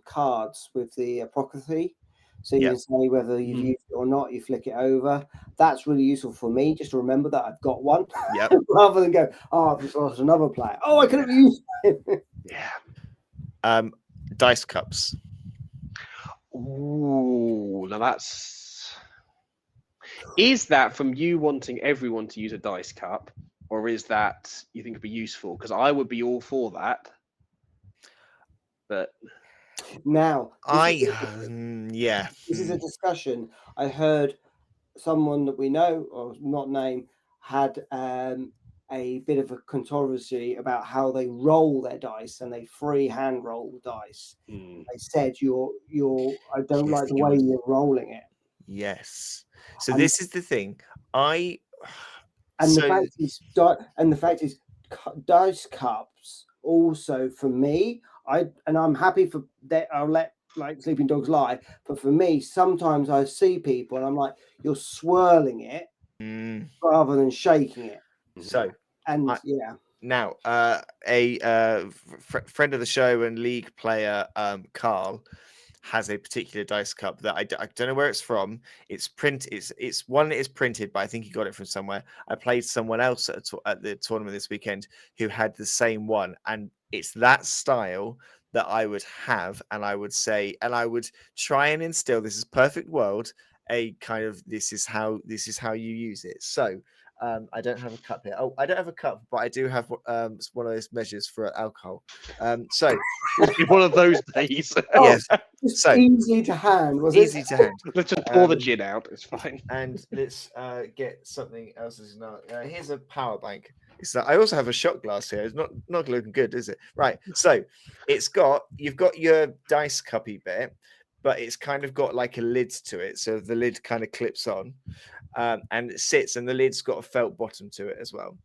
cards with the apocryphy. So you can say whether you've used it or not, you flick it over. That's really useful for me, just to remember that I've got one. Yeah. Rather than go, I've just lost another player. Oh, I could have used it. Yeah. Dice cups. Ooh, now is that from you wanting everyone to use a dice cup, or is that you think it'd be useful? Because I would be all for that. But now, this is a discussion. I heard someone that we know, or not name, had a bit of a controversy about how they roll their dice, and they freehand roll the dice. They said I don't like the way you're rolling it. Yes. So this is the thing. The fact is dice cups also for me. I'm happy for that. I'll let like sleeping dogs lie, but for me, sometimes I see people and I'm like, you're swirling it rather than shaking it. So now a friend of the show and league player, Carl, has a particular dice cup that I don't know where it's from. It's it's one that is printed, but I think he got it from somewhere. I played someone else at the tournament this weekend who had the same one, and it's that style that I would have, and I would say, and I would try and instill, this is perfect world, a kind of this is how you use it. So I don't have a cup here. Oh, I don't have a cup, but I do have one of those measures for alcohol. So One of those days. yes, Just so easy to hand, was easy it? to hand. Let's just pour the gin out. It's fine. And let's get something else. Here's a power bank. I also have a shot glass here. It's not looking good, is it? Right. So you've got your dice cuppy bit, but it's kind of got like a lid to it. So the lid kind of clips on, and it sits, and the lid's got a felt bottom to it as well.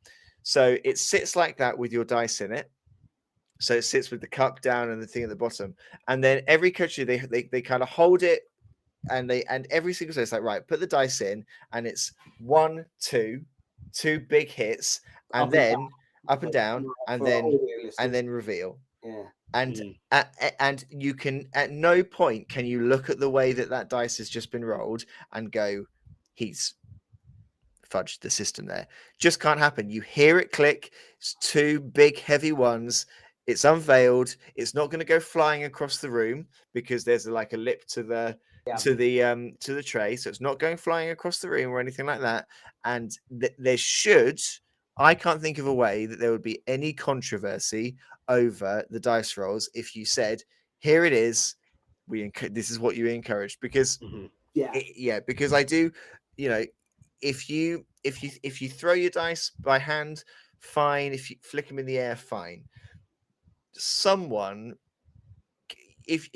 So it sits like that with your dice in it. So it sits with the cup down and the thing at the bottom. And then every country they kind of hold it, and every single time it's like, right, put the dice in, and it's 1, 2, 2 big hits, and Up and then down. up and down, and For then audio listeners. reveal. Yeah. And and you can, at no point can you look at the way that dice has just been rolled and go, he's fudged the system there. Just can't happen. You hear it click. It's 2 big heavy ones. It's unveiled. It's not going to go flying across the room because there's like a lip to the to the tray, so it's not going flying across the room or anything like that. And there should, I can't think of a way that there would be any controversy over the dice rolls if you said, here it is, this is what you encourage, because because I do, you know, if you throw your dice by hand, fine. If you flick them in the air, fine. Someone, if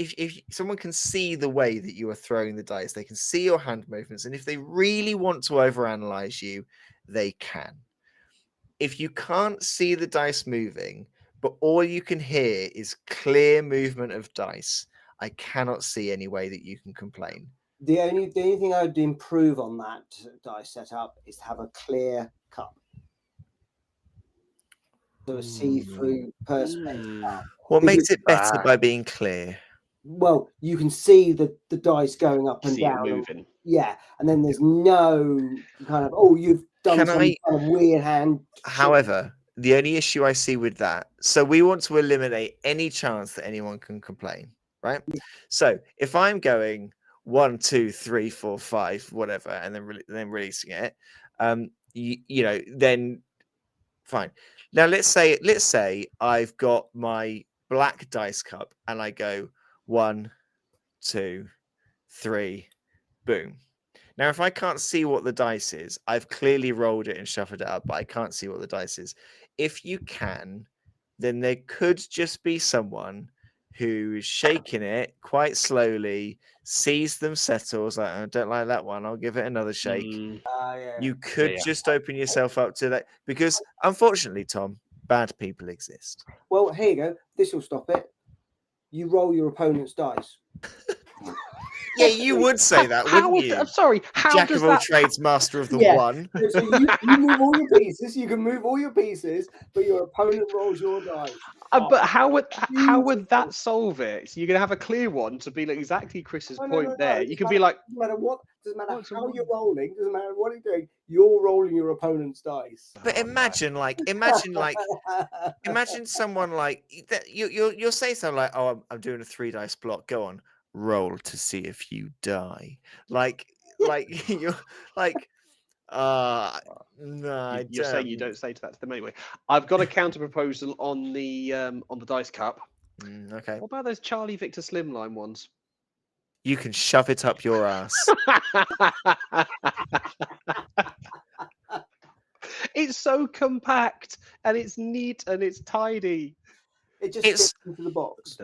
someone can see the way that you are throwing the dice, they can see your hand movements, and if they really want to overanalyze you, they can. If you can't see the dice moving, but all you can hear is clear movement of dice, I cannot see any way that you can complain. The only thing I'd improve on that dice setup is to have a clear cup. So a see-through perspex cup. What makes it better by being clear? Well, you can see the dice going up and See it down. moving. And then there's no kind of, you've done some kind of weird hand. However, the only issue I see with that, so we want to eliminate any chance that anyone can complain, right? So if I'm going 1, 2, 3, 4, 5, whatever, and then releasing it, then fine. Now let's say I've got my black dice cup and I go 1, 2, 3, boom. Now, if I can't see what the dice is, I've clearly rolled it and shuffled it up, but I can't see what the dice is. If you can, then there could just be someone who's shaking it quite slowly, sees them settle, is like, I don't like that one, I'll give it another shake. You could just open yourself up to that, because unfortunately, Tom, bad people exist. Well, here you go. This will stop it. You roll your opponent's dice. Yeah, you would say that, wouldn't you? I'm sorry. How Jack does of all that? trades, master of the one. So you move all your pieces. You can move all your pieces, but your opponent rolls your dice. But how would that solve it? So you're gonna have a clear one to be like exactly Chris's point there. You could be like, doesn't matter how you're rolling, doesn't matter what you're doing. You're rolling your opponent's dice. But imagine someone like that. You'll say something like, "Oh, I'm doing a 3 dice block. Go on, roll to see if you die." Like you're like, no, you're saying you don't say to that to them anyway. I've got a counter proposal on the dice cup. Okay. What about those Charlie Victor Slimline ones? You can shove it up your ass. It's so compact and it's neat and it's tidy. It just fits into the box.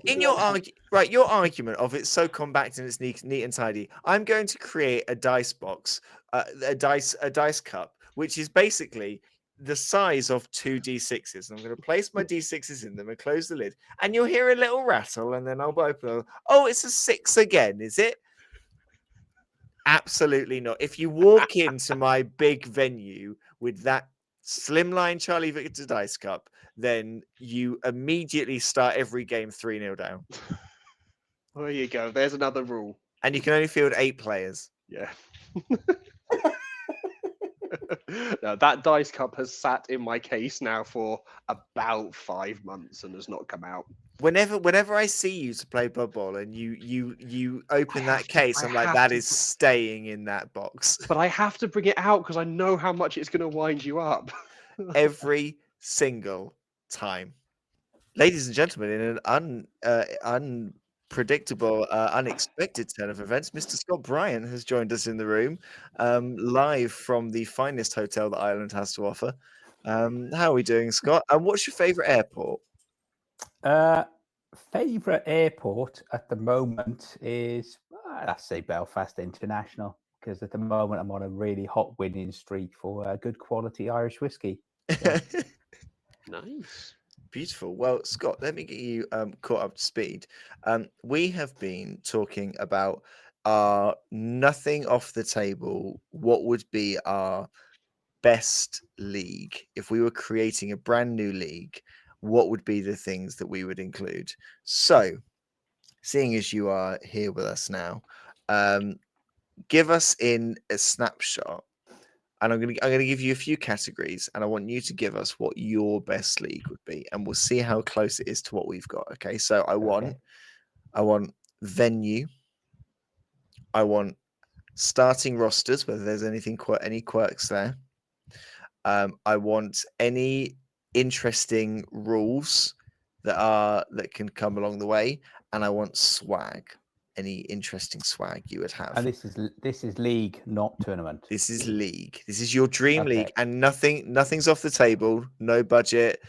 In your your argument of it's so compact and it's neat and tidy. I'm going to create a dice box, a dice cup, which is basically the size of 2 D6s. I'm going to place my D6s in them and close the lid, and you'll hear a little rattle, and then I'll open it. Oh, it's a 6 again, is it? Absolutely not. If you walk into my big venue with that slimline Charlie Victor dice cup, then you immediately start every game 3-0 down. There you go. There's another rule. And you can only field 8 players. Yeah. Now that dice cup has sat in my case now for about 5 months and has not come out. Whenever I see you to play Blood Bowl and you open that case, I I'm like, have that to is staying in that box. But I have to bring it out because I know how much it's going to wind you up. Every single time. Ladies and gentlemen, in an unpredictable, unexpected turn of events, Mr. Scott Bryant has joined us in the room, live from the finest hotel that Ireland has to offer. How are we doing, Scott? And what's your favourite airport? Favorite airport at the moment is, I'd say Belfast International, because at the moment I'm on a really hot winning streak for good quality Irish whiskey. So, Nice. Beautiful. Well, Scott, let me get you caught up to speed. We have been talking about our nothing off the table. What would be our best league if we were creating a brand new league? What would be the things that we would include? So, seeing as you are here with us now, give us in a snapshot. And I'm gonna give you a few categories, and I want you to give us what your best league would be, and we'll see how close it is to what we've got. Okay, so I want venue, I want starting rosters, whether there's any quirks there. I want any interesting rules that can come along the way, and I want swag. Any interesting swag you would have. and this is league, not tournament. This is league. This is your dream league, Okay. and nothing's off the table. No budget.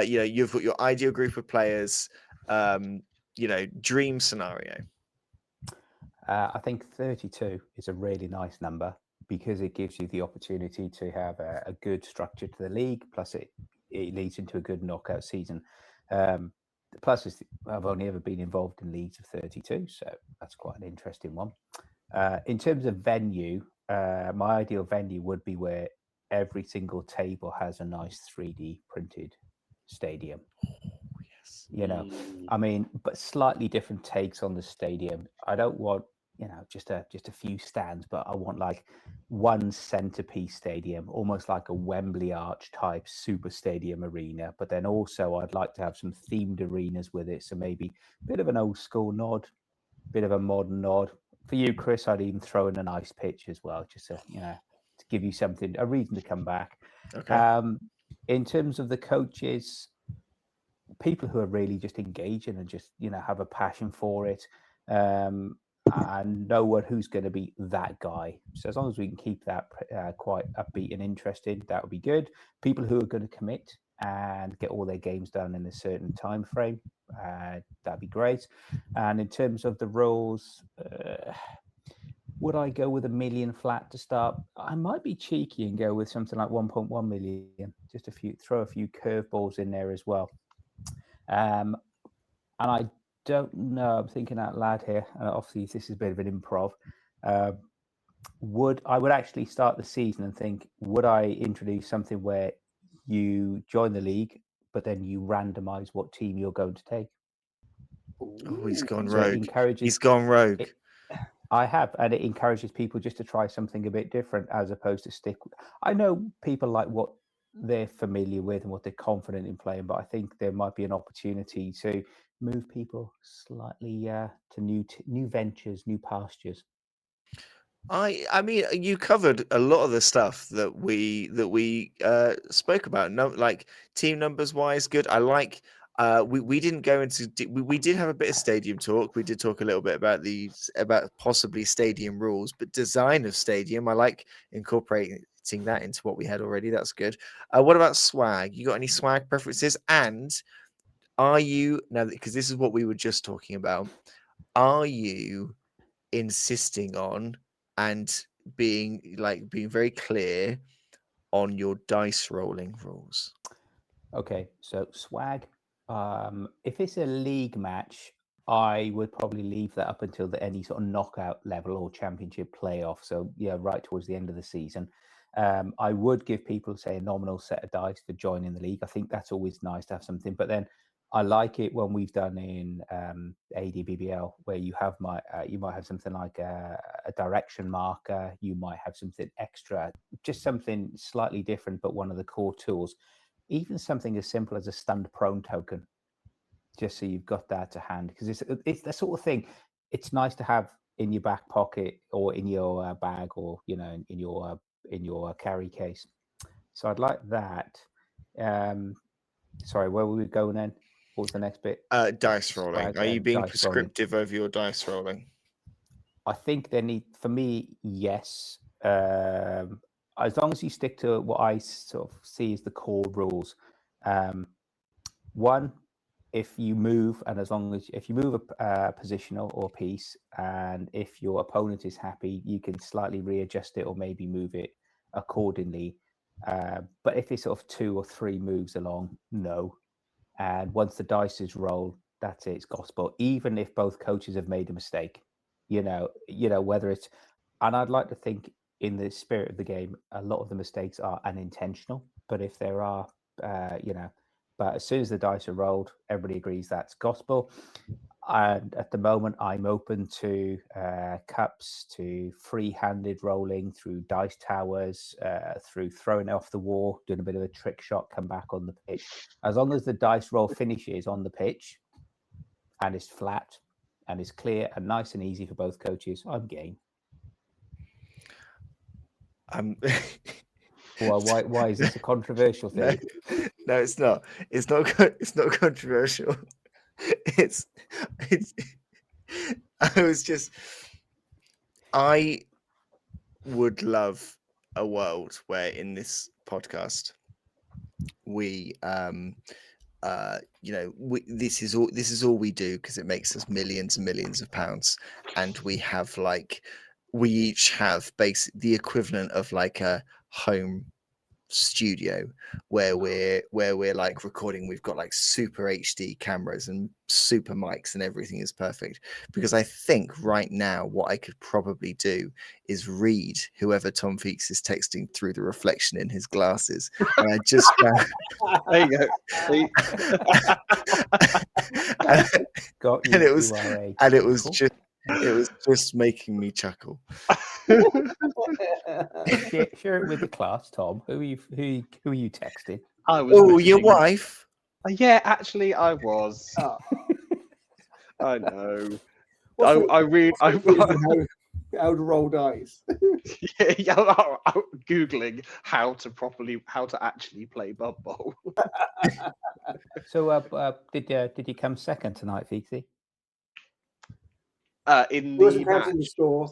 You've got your ideal group of players. Dream scenario. I think 32 is a really nice number because it gives you the opportunity to have a good structure to the league. Plus, it leads into a good knockout season. Plus, I've only ever been involved in leagues of 32, so that's quite an interesting one. In terms of venue, my ideal venue would be where every single table has a nice 3D printed stadium. Yes. I mean, but slightly different takes on the stadium. I don't want, just a few stands, but I want like one centerpiece stadium, almost like a Wembley Arch type super stadium arena. But then also I'd like to have some themed arenas with it. So maybe a bit of an old school nod, bit of a modern nod. For you, Chris, I'd even throw in an ice pitch as well, just to give you something, a reason to come back. Okay. In terms of the coaches, people who are really just engaging and just have a passion for it, and know who's going to be that guy. So as long as we can keep that quite upbeat and interesting, that would be good. People who are going to commit and get all their games done in a certain time frame, that'd be great. And in terms of the rules, would I go with $1 million flat to start? I might be cheeky and go with something like 1.1 million. Just throw a few curveballs in there as well. And I don't know, I'm thinking out loud here. Obviously, this is a bit of an improv. I would actually start the season and think, would I introduce something where you join the league, but then you randomize what team you're going to take? Oh, he's gone So it rogue. encourages. He's gone rogue. I have, and it encourages people just to try something a bit different as opposed to stick. I know people like what they're familiar with and what they're confident in playing, but I think there might be an opportunity to move people slightly to new ventures, new pastures. I mean, you covered a lot of the stuff that we spoke about. No, like team numbers wise, good. I like. We didn't go into. We did have a bit of stadium talk. We did talk a little bit about possibly stadium rules, but design of stadium. I like incorporating that into what we had already. That's good. What about swag? You got any swag preferences? And are you now, because this is what we were just talking about? Are you insisting on and being very clear on your dice rolling rules? Okay, so swag. If it's a league match, I would probably leave that up until any sort of knockout level or championship playoff. So yeah, right towards the end of the season. I would give people, say, a nominal set of dice for joining the league. I think that's always nice to have something. But then I like it when we've done in ADBBL, where you have you might have something like a direction marker, you might have something extra, just something slightly different, but one of the core tools, even something as simple as a stunned prone token, just so you've got that to hand, because it's the sort of thing it's nice to have in your back pocket or in your bag, or in your carry case. So I'd like that. Sorry, where were we going then? What was the next bit? Dice rolling. Swag Are you and being dice prescriptive over your dice rolling? I think they need, for me, yes. As long as you stick to what I sort of see as the core rules. One, if you move, and if you move a positional or piece, and if your opponent is happy, you can slightly readjust it or maybe move it accordingly. But if it's sort of 2 or 3 moves along, no. And once the dice is rolled, that's it, it's gospel. Even if both coaches have made a mistake, whether it's, and I'd like to think in the spirit of the game, a lot of the mistakes are unintentional. But if there are, but as soon as the dice are rolled, everybody agrees that's gospel. And at the moment, I'm open to cups, to free-handed rolling, through dice towers, through throwing it off the wall, doing a bit of a trick shot, come back on the pitch. As long as the dice roll finishes on the pitch and is flat and is clear and nice and easy for both coaches, I'm game. Well, why is this a controversial thing? No, it's not. It's not. It's not controversial. It's. I would love a world where in this podcast we this is all we do, because it makes us millions and millions of pounds, and we each have the equivalent of like a home studio where we're like recording. We've got like super HD cameras and super mics, and everything is perfect. Because I think right now what I could probably do is read whoever Tom Feeks is texting through the reflection in his glasses, and I just there you go. See? and it was just making me chuckle. Share it with the class, Tom. Who are you texting? I was. Your wife? Yeah, actually, I was. Oh. I know. What's I read. how to roll dice. Yeah, I'm googling how to actually play Bloodbowl. So, did you come second tonight, Feeksy? In He wasn't the counting the match. score.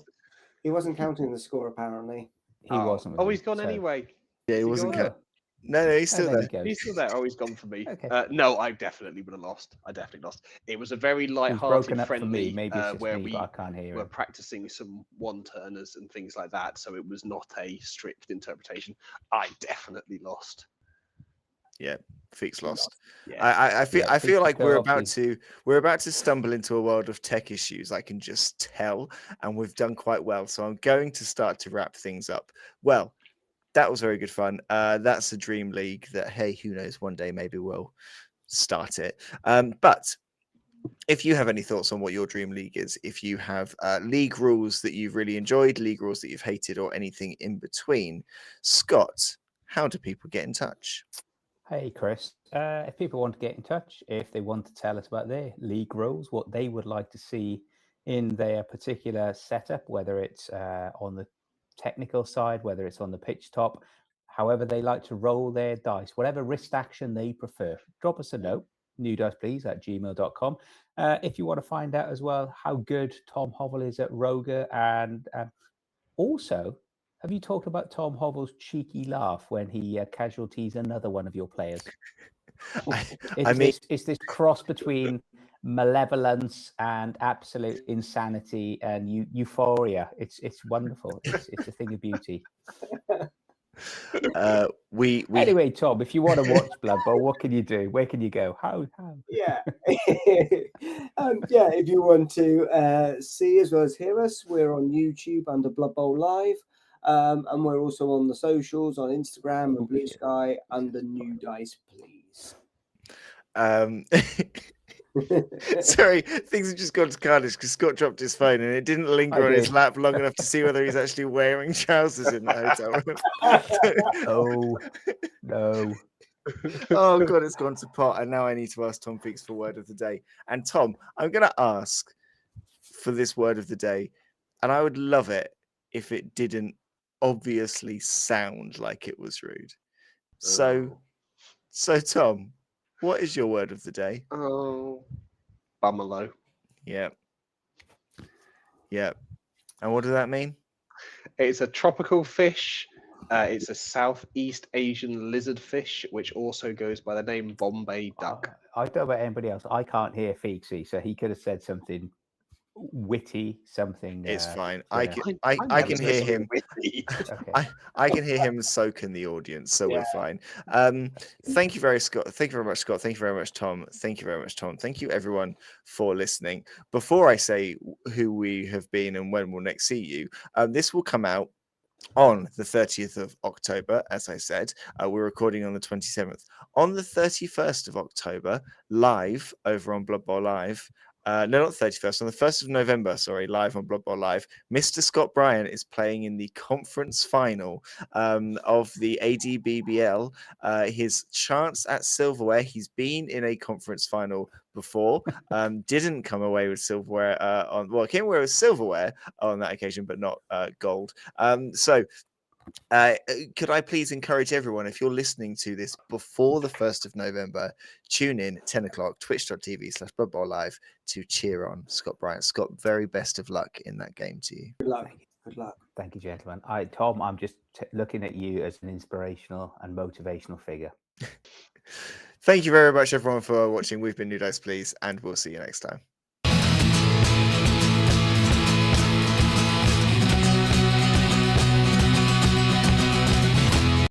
He wasn't counting the score, apparently. He wasn't. With He's gone anyway. Yeah, he wasn't. No, he's still there. there. He's still there. Oh, he's gone for me. Okay. No, I definitely would have lost. I definitely lost. It was a very He's light-hearted, broken up friendly, for me. Maybe it's just where me, we but I can't hear were him. practicing some one-turners and things like that. So it was not a strict interpretation. I definitely lost. Yeah, Feeks lost. Yeah. I feel like we're about to stumble into a world of tech issues. I can just tell, and we've done quite well. So I'm going to start to wrap things up. Well, that was very good fun. That's a dream league that, hey, who knows, one day maybe we'll start it. But if you have any thoughts on what your dream league is, if you have league rules that you've really enjoyed, league rules that you've hated, or anything in between, Scott, how do people get in touch? Hey, Chris. If people want to get in touch, if they want to tell us about their league rules, what they would like to see in their particular setup, whether it's on the technical side, whether it's on the pitch top, however they like to roll their dice, whatever wrist action they prefer, drop us a note, newdiceplease@gmail.com. If you want to find out as well how good Tom Hovell is at Roger, and also, have you talked about Tom Hovell's cheeky laugh when he casualties another one of your players? It's this cross between malevolence and absolute insanity and euphoria. It's wonderful. It's a thing of beauty. Anyway, Tom, if you want to watch Blood Bowl, what can you do? Where can you go? How? Yeah. If you want to see as well as hear us, we're on YouTube under Blood Bowl Live. And we're also on the socials on Instagram and Blue Sky under New Dice Please. Sorry, things have just gone to carnage because Scott dropped his phone and it didn't linger I on his did. lap long enough to see whether he's actually wearing trousers in the hotel room. Oh no. Oh god, it's gone to pot, and now I need to ask Tom Feeks for word of the day. And Tom, I'm going to ask for this word of the day, and I would love it if it didn't obviously sound like it was rude. So Tom, what is your word of the day? Oh, bumalo. Yeah. And what does that mean? It's a tropical fish. It's a Southeast Asian lizard fish, which also goes by the name Bombay duck. I don't know about anybody else. I can't hear Feeksy, so he could have said something witty, something. It's fine. you I know. can I I never can said hear something him. witty. Okay. I can hear him soak in the audience, so Yeah. we're fine. Thank you very Scott. Thank you very much, Scott. Thank you very much, Tom. Thank you very much, Tom. Thank you everyone for listening. Before I say who we have been and when we'll next see you, this will come out on the 30th of October, as I said. We're recording on the 27th. On the 31st of October, live over on Blood Bowl Live. No, not 31st, on the 1st of November, sorry, live on Blood Bowl Live. Mr. Scott Bryant is playing in the conference final of the ADBBL. His chance at silverware, he's been in a conference final before, didn't come away with silverware came away with silverware on that occasion, but not gold. Could I please encourage everyone, if you're listening to this before the 1st of November, tune in 10 o'clock, twitch.tv/Blood Bowl Live to cheer on Scott Bryant. Scott, very best of luck in that game to you. Good luck. Good luck. Thank you, gentlemen. Tom, I'm just looking at you as an inspirational and motivational figure. Thank you very much, everyone, for watching. We've been New Dice Please, and we'll see you next time.